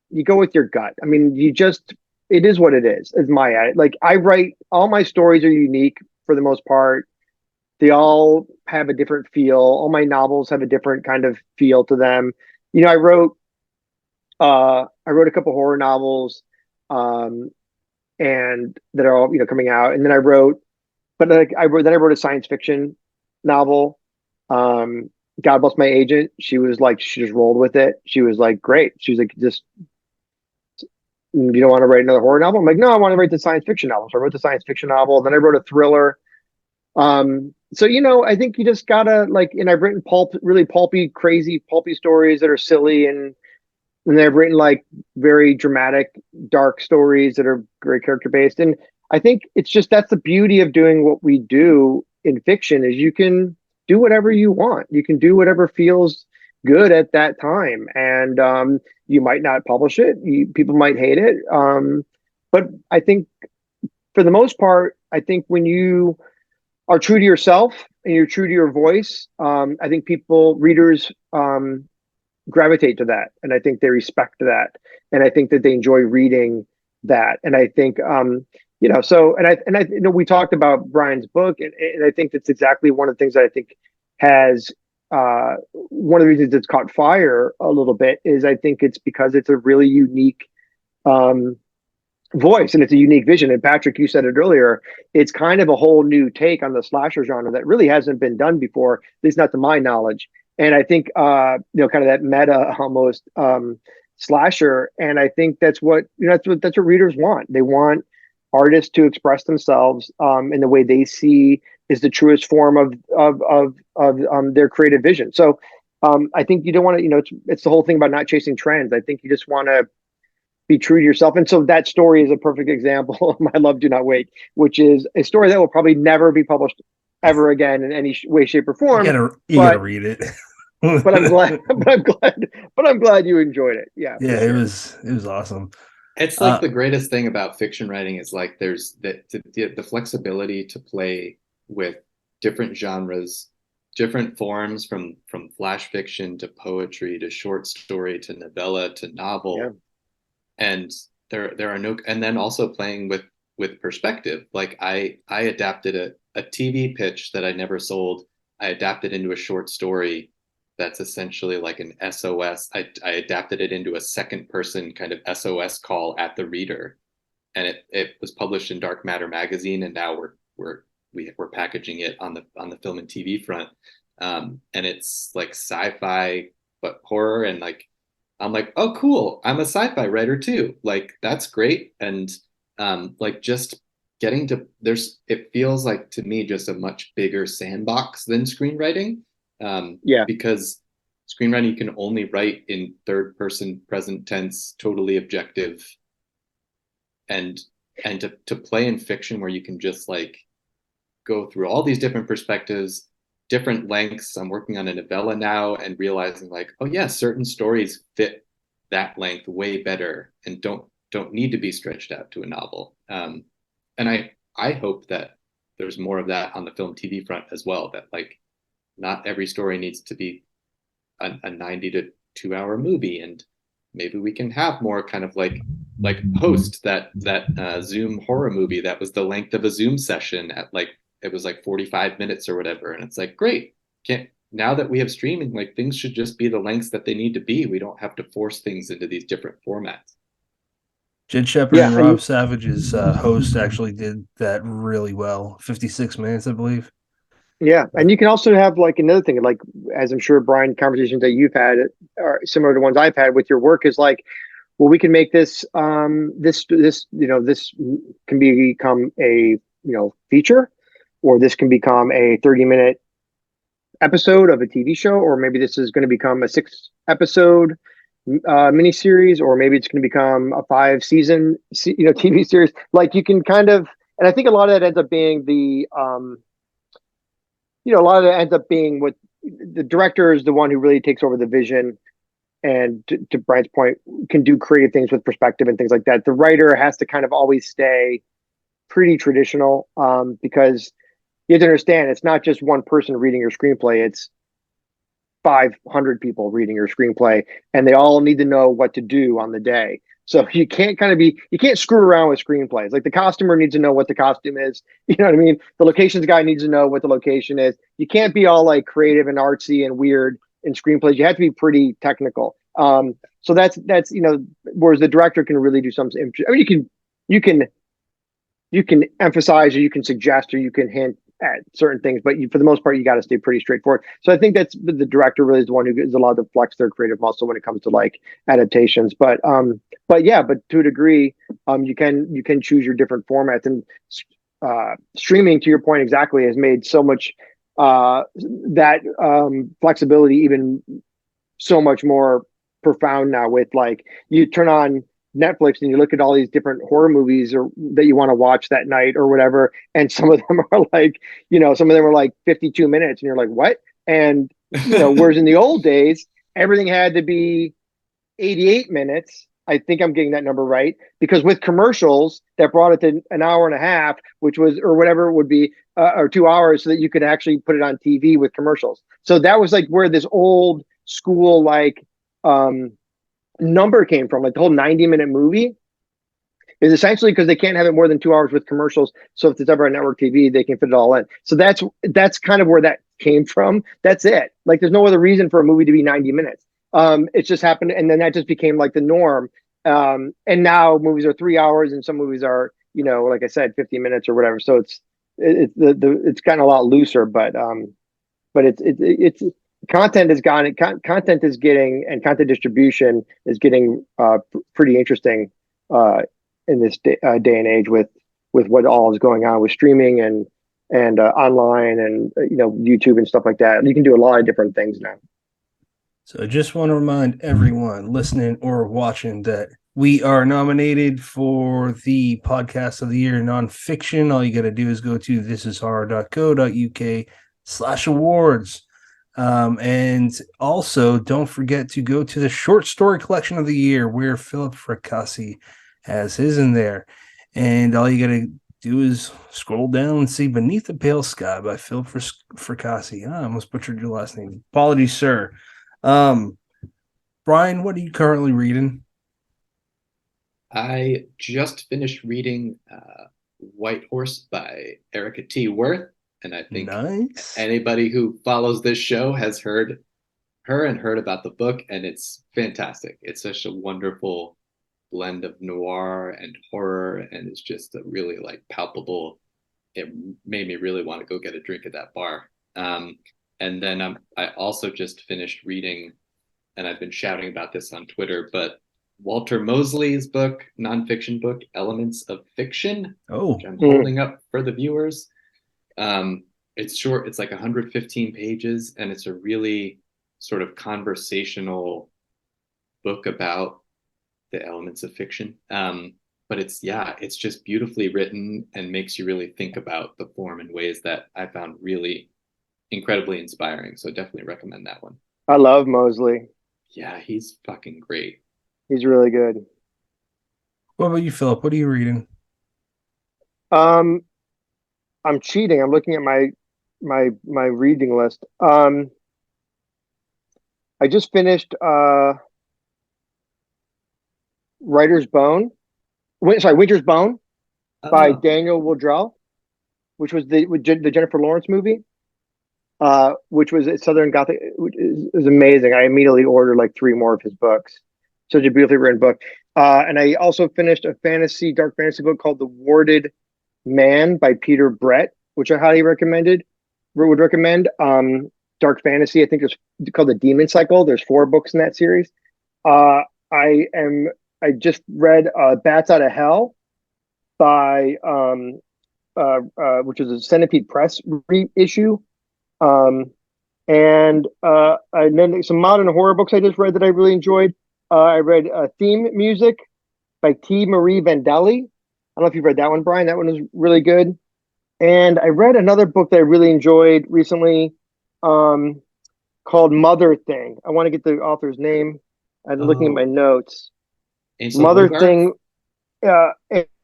gut. I mean, it is what it is. It's like I write, all my stories are unique for the most part. They all have a different feel. All my novels have a different kind of feel to them. I wrote a couple horror novels, and that are all coming out. And then I wrote a science fiction novel. God bless my agent. She just rolled with it. She was like, "Great." She was like, "Just, you don't want to write another horror novel?" I'm like, "No, I want to write the science fiction novel." So I wrote the science fiction novel. Then I wrote a thriller. So I think you just gotta and I've written really pulpy, crazy, pulpy stories that are silly, and I've written like very dramatic, dark stories that are very character based. And I think that's the beauty of doing what we do in fiction, is you can do whatever you want. You can do whatever feels good at that time, and you might not publish it. People might hate it, but I think for the most part, I think when you are true to yourself and you're true to your voice, I think readers gravitate to that, and I think they respect that, and I think that they enjoy reading that. And I think we talked about Brian's book, and I think that's exactly one of the things that I think has one of the reasons it's caught fire a little bit is I think it's because it's a really unique voice, and it's a unique vision. And Patrick, you said it earlier, it's kind of a whole new take on the slasher genre that really hasn't been done before, at least not to my knowledge. And I think kind of that meta almost slasher, and I think that's what that's what readers want. They want artists to express themselves in the way they see is the truest form of their creative vision. So I think you don't want to, it's the whole thing about not chasing trends. I think you just want to be true to yourself. And so that story is a perfect example of My Love, Do Not Wake, which is a story that will probably never be published ever again in any way, shape, or form. You gotta read it. but I'm glad you enjoyed it. Yeah. Yeah, sure. it was awesome. It's like the greatest thing about fiction writing is like there's the flexibility to play with different genres, different forms, from flash fiction to poetry to short story to novella to novel. Yeah. And there are no, and then also playing with perspective. Like I adapted a TV pitch that I never sold. I adapted into a short story that's essentially like an SOS. I adapted it into a second person kind of SOS call at the reader, and it was published in Dark Matter magazine, and now we're packaging it on the film and TV front, and it's like sci-fi but horror, and like I'm like, oh cool, I'm a sci-fi writer too, like that's great. And like just getting to it feels like to me just a much bigger sandbox than screenwriting. Because screenwriting you can only write in third person present tense, totally objective, and to play in fiction where you can just like go through all these different perspectives, different lengths. I'm working on a novella now and realizing like, oh yeah, certain stories fit that length way better and don't need to be stretched out to a novel. And I hope that there's more of that on the film TV front as well, that like not every story needs to be a 90 to 2 hour movie, and maybe we can have more kind of like Host, that Zoom horror movie that was the length of a Zoom session at like, it was like 45 minutes or whatever. And it's like, great, now that we have streaming, like things should just be the lengths that they need to be. We don't have to force things into these different formats. Jed Shepard and Rob Savage's Host actually did that really well. 56 minutes, I believe. Yeah, and you can also have like another thing, like as I'm sure Brian, conversations that you've had are similar to ones I've had with your work, is like, well, we can make this this can become a feature, or this can become a 30-minute episode of a TV show, or maybe this is going to become a 6-episode miniseries, or maybe it's going to become a 5-season TV series. Like you can kind of, and I think a lot of that ends up being a lot of it ends up being what the director is the one who really takes over the vision, and to Brian's point, can do creative things with perspective and things like that. The writer has to kind of always stay pretty traditional, because you have to understand it's not just one person reading your screenplay, it's 500 people reading your screenplay, and they all need to know what to do on the day. So you can't screw around with screenplays. Like the costumer needs to know what the costume is. You know what I mean? The locations guy needs to know what the location is. You can't be all like creative and artsy and weird in screenplays. You have to be pretty technical. So that's whereas the director can really do something. I mean, you can emphasize, or you can suggest, or you can hint at certain things, but for the most part, you got to stay pretty straightforward. So I think that's the director really is the one who is allowed to flex their creative muscle when it comes to like adaptations. But to a degree, you can choose your different formats, and streaming, to your point exactly, has made so much that flexibility even so much more profound now. With like, you turn on Netflix and you look at all these different horror movies or that you want to watch that night or whatever, and some of them are like, some of them are like 52 minutes, and you're like, what? And whereas in the old days, everything had to be 88 minutes. I think I'm getting that number right, because with commercials that brought it to an hour and a half, which was, or whatever it would be, or 2 hours, so that you could actually put it on TV with commercials. So that was like where this old school like number came from. Like the whole 90-minute movie is essentially because they can't have it more than 2 hours with commercials. So if it's ever on network TV, they can fit it all in. So that's kind of where that came from. That's it. Like there's no other reason for a movie to be 90 minutes. It just happened, and then that just became like the norm. And now movies are 3 hours, and some movies are, like I said, 50 minutes or whatever. So it's gotten a lot looser, but it's content is getting, and content distribution is getting pretty interesting in this day and age with what all is going on with streaming and online and YouTube and stuff like that. You can do a lot of different things now. So I just want to remind everyone listening or watching that We are nominated for the Podcast of the Year nonfiction. All you got to do is go to thisishorror.co.uk/awards. And also, don't forget to go to the Short Story Collection of the Year, where Philip Fracassi has his in there. And all you got to do is scroll down and see Beneath the Pale Sky by Philip Fracassi. I almost butchered your last name. Apologies, sir. Brian, what are you currently reading? I just finished reading White Horse by Erica T. Worth, and I think anybody who follows this show has heard her and heard about the book, and it's fantastic. It's such a wonderful blend of noir and horror, and it's just a really like palpable. It made me really want to go get a drink at that bar. And then I also just finished reading, and I've been shouting about this on Twitter, but Walter Mosley's book, nonfiction book, Elements of Fiction, which I'm holding up for the viewers. It's short. It's like 115 pages, and it's a really sort of conversational book about the elements of fiction. But it's just beautifully written and makes you really think about the form in ways that I found really incredibly inspiring. So definitely recommend that one. I love Mosley. Yeah, he's fucking great. He's really good. What about you, Philip? What are you reading? I'm cheating. I'm looking at my reading list. I just finished Winter's Bone by Daniel Woodrell, which was the Jennifer Lawrence movie, which was Southern Gothic. It was amazing. I immediately ordered like 3 more of his books. Such a beautifully written book. And I also finished a dark fantasy book called The Warded Man by Peter Brett, which I highly would recommend. Dark fantasy, I think it's called The Demon Cycle. There's 4 books in that series. I just read Bats Out of Hell by which is a Centipede Press reissue. And then some modern horror books I just read that I really enjoyed. I read Theme Music by T. Marie Vandelli. I don't know if you've read that one, Brian. That one was really good. And I read another book that I really enjoyed recently called Mother Thing. I want to get the author's name. I'm looking at my notes. Mother Thing,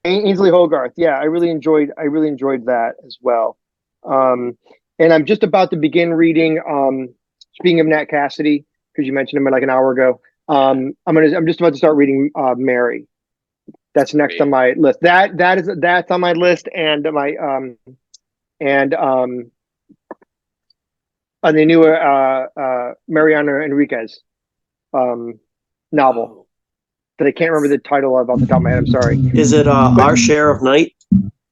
Ainsley Hogarth. Yeah, I really enjoyed that as well. And I'm just about to begin reading, speaking of Nat Cassidy, because you mentioned him like an hour ago. I'm just about to start reading Mary. That's next on my list. That's on my list, and my the new Mariana Enriquez novel that I can't remember the title of off the top of my head. I'm sorry. Is it Our Share of Night?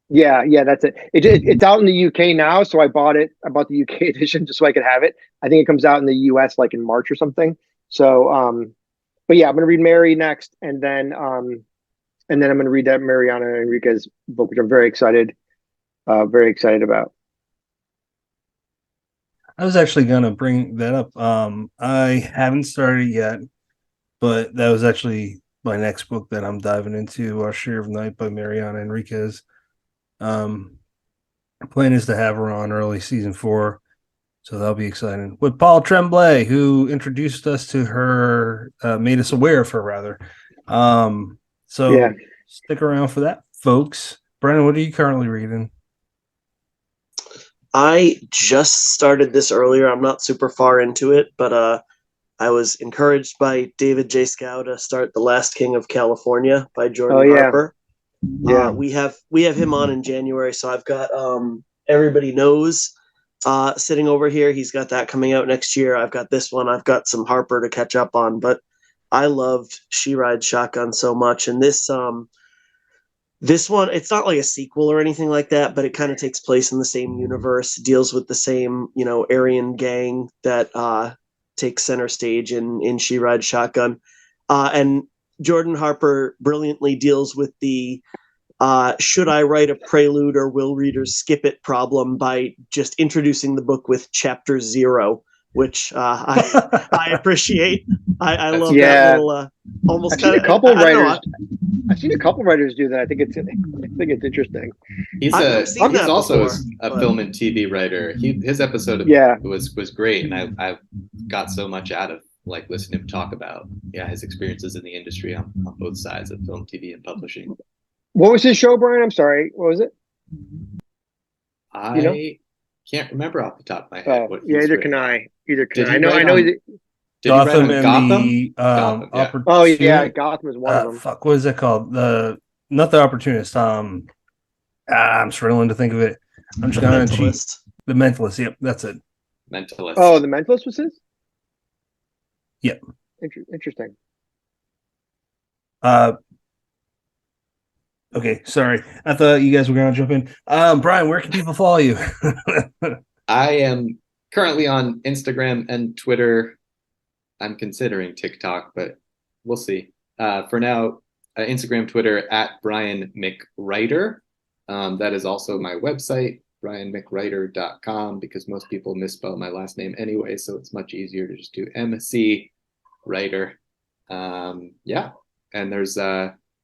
Yeah, that's it. It's out in the UK now, so I bought the UK edition just so I could have it. I think it comes out in the US like in March or something. So but yeah, I'm gonna read Mary next, and then I'm gonna read that Mariana Enriquez book, which I'm very excited about. I was actually gonna bring that up. I haven't started yet, but that was actually my next book that I'm diving into, Our Share of Night by Mariana Enriquez. Our plan is to have her on early season 4. So that'll be exciting. With Paul Tremblay, who introduced us to her, made us aware of her, rather. Stick around for that, folks. Brennan, what are you currently reading? I just started this earlier. I'm not super far into it, but I was encouraged by David J. Scow to start The Last King of California by Jordan Harper. Yeah, we have him on in January, so I've got Everybody Knows sitting over here. He's got that coming out next year. I've got this one. I've got some Harper to catch up on, but I loved She Rides Shotgun so much. And this one, it's not like a sequel or anything like that, but it kind of takes place in the same universe, deals with the same, Aryan gang that takes center stage in She Rides Shotgun. And Jordan Harper brilliantly deals with the should I write a prelude or will readers skip it problem by just introducing the book with chapter 0 which I appreciate. I love Yeah. that little almost. I've seen a couple writers. I've seen a couple writers do that. I think it's interesting. He's I've seen that also before, a film and TV writer. His episode was great, and I got so much out of like listening to him talk about his experiences in the industry on both sides of film, TV, and publishing. What was his show, Brian? I'm sorry. What was it? I can't remember off the top of my head. Either can I. I know. Did Gotham he and Gotham? the Gotham, yeah. Gotham is one of them. What is that called? Not the Opportunist. I'm struggling to think of it. I'm just going to cheat. The Mentalist. Yep, that's it. Mentalist. Oh, the Mentalist was his? Yep. Interesting. Okay, sorry. I thought you guys were going to jump in. Brian, where can people follow you? I am currently on Instagram and Twitter. I'm considering TikTok, but we'll see. For now, Instagram, Twitter at Brian McWriter. That is also my website, brianmcwriter.com, because most people misspell my last name anyway, so it's much easier to just do MC Writer. And there's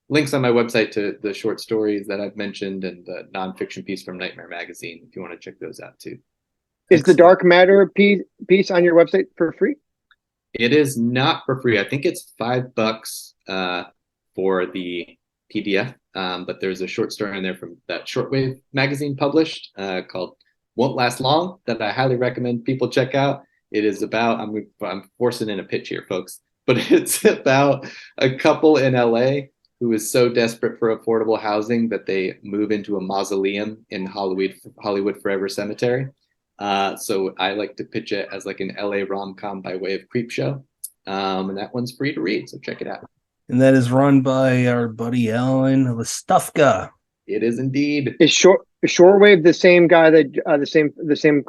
links on my website to the short stories that I've mentioned and the nonfiction piece from Nightmare Magazine, if you want to check those out too. Is the Dark Matter piece on your website for free? It is not for free. I think it's $5 for the PDF, but there's a short story in there from that Shortwave magazine published called Won't Last Long that I highly recommend people check out. It is about, I'm forcing in a pitch here, folks, but it's about a couple in LA who is so desperate for affordable housing that they move into a mausoleum in Hollywood Forever Cemetery. So I like to pitch it as like an LA rom-com by way of Creepshow. And that one's free to read, so check it out. And that is run by our buddy Alan Listufka. It is indeed. Is Shortwave the same guy that the same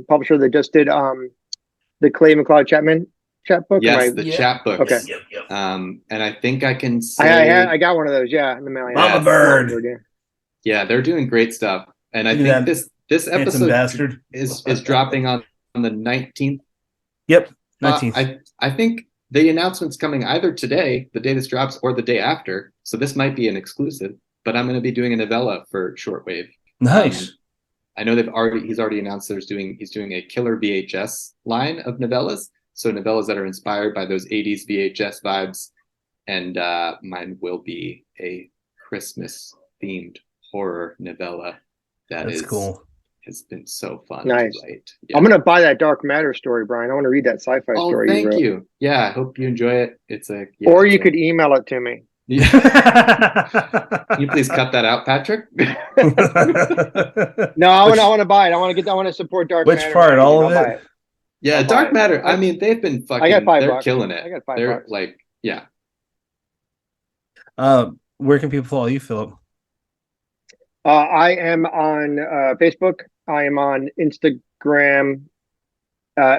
publisher that just did the Clay McLeod Chapman chapbook? Yes, the chapbooks. Okay. Yep. And I think I can say I got one of those. Yeah, in the mail. Mama Bird. Yeah, they're doing great stuff. And I think this episode is dropping on the 19th. Yep, 19th. I think the announcement's coming either today, the day this drops, or the day after. So this might be an exclusive. But I'm going to be doing a novella for Shortwave. Nice. I know he's already announced he's doing a killer VHS line of novellas. So novellas that are inspired by those 80s VHS vibes. And mine will be a Christmas themed horror novella. That's cool. Has been so fun. Nice. To write. Yeah. I'm going to buy that Dark Matter story, Brian. I want to read that sci-fi story. Thank you. Yeah, I hope you enjoy it. Or you could email it to me. Yeah. Can you please cut that out, Patrick? No, I want to buy it. I want to support Dark Matter. Which part? All of it? Yeah, Dark Matter. I mean, they've been fucking. I got $5. They're killing it. I got $5. They're like, yeah. Where can people follow you, Philip? I am on Facebook. I am on Instagram,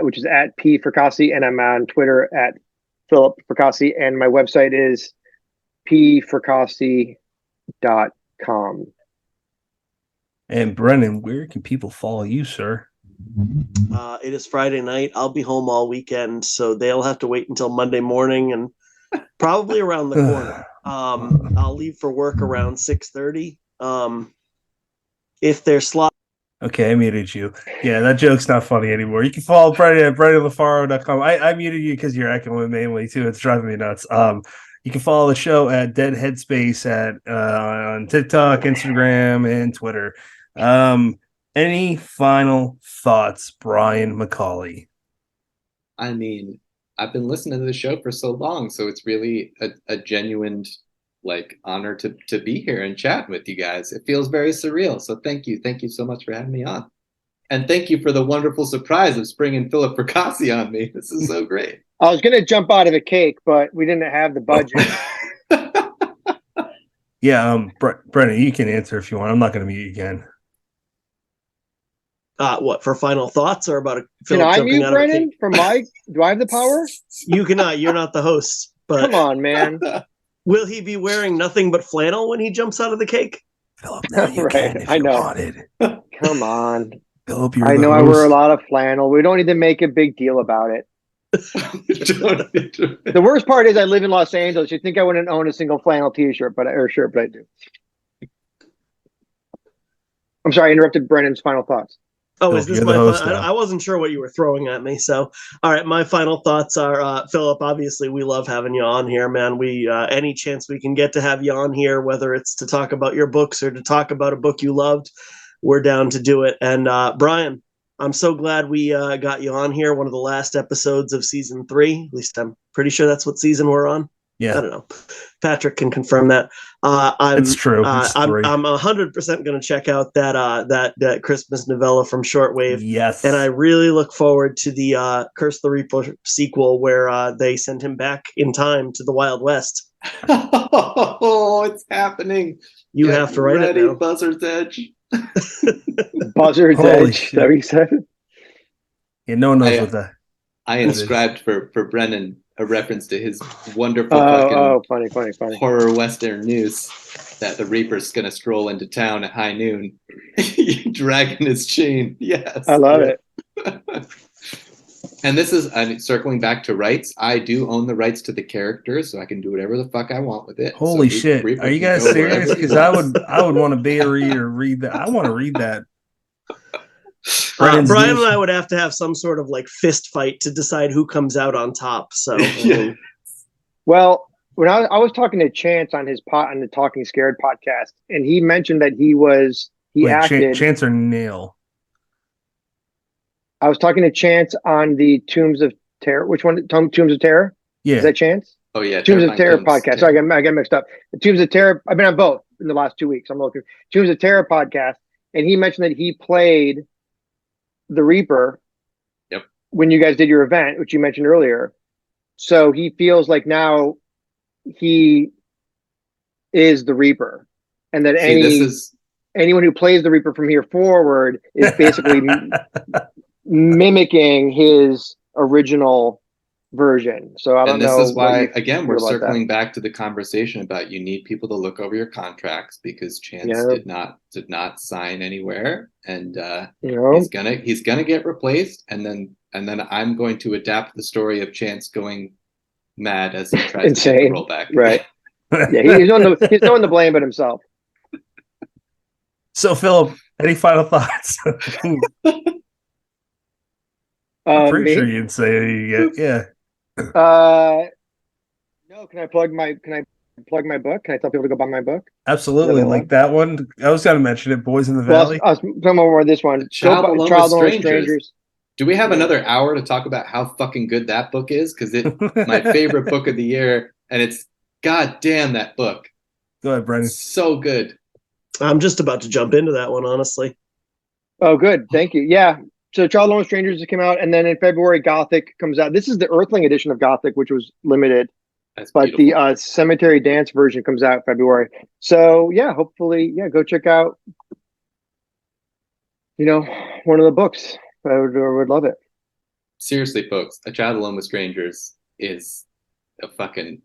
which is at P Fracassi, and I'm on Twitter at Philip Fracassi, and my website is pfracassi.com. And Brennan, where can people follow you, sir? It is Friday night. I'll be home all weekend, so they'll have to wait until Monday morning and probably around the corner. I'll leave for work around 6:30. If there's slot. Okay, I muted you. Yeah, that joke's not funny anymore. You can follow Brennan at BrennanLaFaro.com. I muted you because you're echoing mainly too. It's driving me nuts. You can follow the show at Dead Headspace on TikTok, Instagram, and Twitter. Any final thoughts, Brian McAuley? I mean, I've been listening to the show for so long, so it's really a genuine honor to be here and chat with you guys. It feels very surreal. So thank you so much for having me on, and thank you for the wonderful surprise of springing Philip Fracassi on me. This is so great. I was gonna jump out of a cake, but we didn't have the budget. Yeah, Brennan, you can answer if you want. I'm not going to mute you again. What, for final thoughts or about Can I mute Brennan from my? Do I have the power? You cannot. You're not the host. But come on, man. Will he be wearing nothing but flannel when he jumps out of the cake? Philip, no, you can if you wanted. Come on. Philip, you're I the know I host. wear a lot of flannel. We don't need to make a big deal about it. The worst part is I live in Los Angeles. You'd think I wouldn't own a single flannel T-shirt, or shirt, but I do. I'm sorry, I interrupted Brennan's final thoughts. Oh, Philip, is this you're the my host final? now. I wasn't sure what you were throwing at me. So, all right, my final thoughts are, Philip, obviously we love having you on here, man. We any chance we can get to have you on here, whether it's to talk about your books or to talk about a book you loved, we're down to do it. And Brian, I'm so glad we got you on here. One of the last episodes of season 3. At least I'm pretty sure that's what season we're on. Yeah, I don't know. Patrick can confirm that. it's true. It's I'm 3. 100% going to check out that Christmas novella from Shortwave. Yes, And I really look forward to the Curse the Reaper sequel where they send him back in time to the Wild West. Oh, it's happening. You Get have to write ready, it now. Buzzard's Edge. Buzzard's Holy Edge. shit. That we said. yeah, no one knows what that. I It is. inscribed for Brennan a reference to his wonderful fucking Funny. horror western news that the Reaper's gonna stroll into town at high noon, dragging his chain. Yes, I love it. And this is circling back to rights. I do own the rights to the characters, so I can do whatever the fuck I want with it. Holy So shit! Reaper Are you can guys go serious? wherever he Because I wants. would want to beta read or read that. I want to read that. Brian Brennan's and news. I would have to have some sort of like fist fight to decide who comes out on top. So, Yeah. Well, when I was talking to Chance on the Talking Scared podcast, and he mentioned that he Wait, acted. Chance or Nail? I was talking to Chance on the Tombs of Terror. Which one? Tombs of Terror? Yeah. Is that Chance? Oh yeah, Tombs of Terror Terrifying podcast. Tombs. Sorry, I got mixed up. The Tombs of Terror. I've been on both in the last 2 weeks. I'm looking. Tombs of Terror podcast, and he mentioned that he played the Reaper. Yep. When you guys did your event, which you mentioned earlier, so he feels like now he is the Reaper, and that anyone who plays the Reaper from here forward is basically mimicking his original version. So I don't And this know. is why, what you again, feel we're about circling back to the conversation about you need people to look over your contracts because Chance Yeah. did not sign anywhere, and that. You know, he's gonna get replaced, and then I'm going to adapt the story of Chance going mad as he tries to get the role back. Right. Yeah, he's no one to blame but himself. So, Philip, any final thoughts? I'm pretty Me? sure you'd say yeah. No. Can I plug my book? Can I tell people to go buy my book? Absolutely, like that one. I was going to mention it, Boys in the Valley. Well, I was talking about this one. Child Alone with Alone with Strangers. Do we have another hour to talk about how fucking good that book is? Because it's my favorite book of the year, and it's goddamn that book. Go ahead, Brendan. So good. I'm just about to jump into that one, honestly. Oh, good. Thank you. Yeah. So Child Alone with Strangers came out, and then in February, Gothic comes out. This is the Earthling edition of Gothic, which was limited. That's but beautiful. The Cemetery Dance version comes out in February. So yeah, hopefully, go check out, one of the books. I would love it. Seriously, folks, A Child Alone with Strangers is a fucking,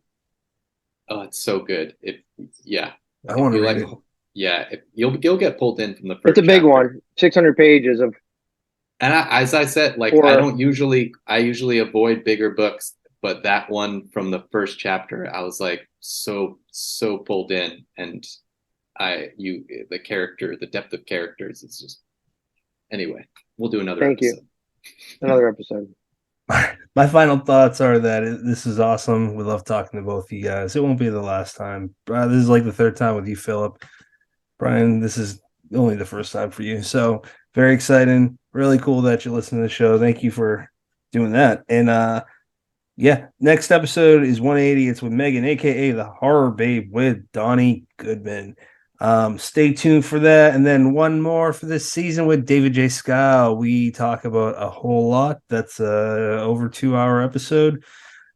it's so good. I want to read it. Yeah, you'll get pulled in from the first. It's a big chapter. one, 600 pages of. And as I said, I usually avoid bigger books, but that one from the first chapter, I was like so pulled in, and the depth of characters is just. Anyway, we'll do another. Thank episode. You. Another episode. My final thoughts are that this is awesome. We love talking to both of you guys. It won't be the last time. This is like the third time with you, Philip. Brian, this is only the first time for you. So very exciting. Really cool that you listen to the show. Thank you for doing that. And next episode is 180. It's with Megan, aka the Horror Babe, with Donnie Goodman. Stay tuned for that. And then one more for this season with David J. Scow. We talk about a whole lot. That's over 2-hour episode.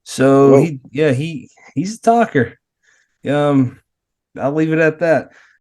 So he's a talker. I'll leave it at that.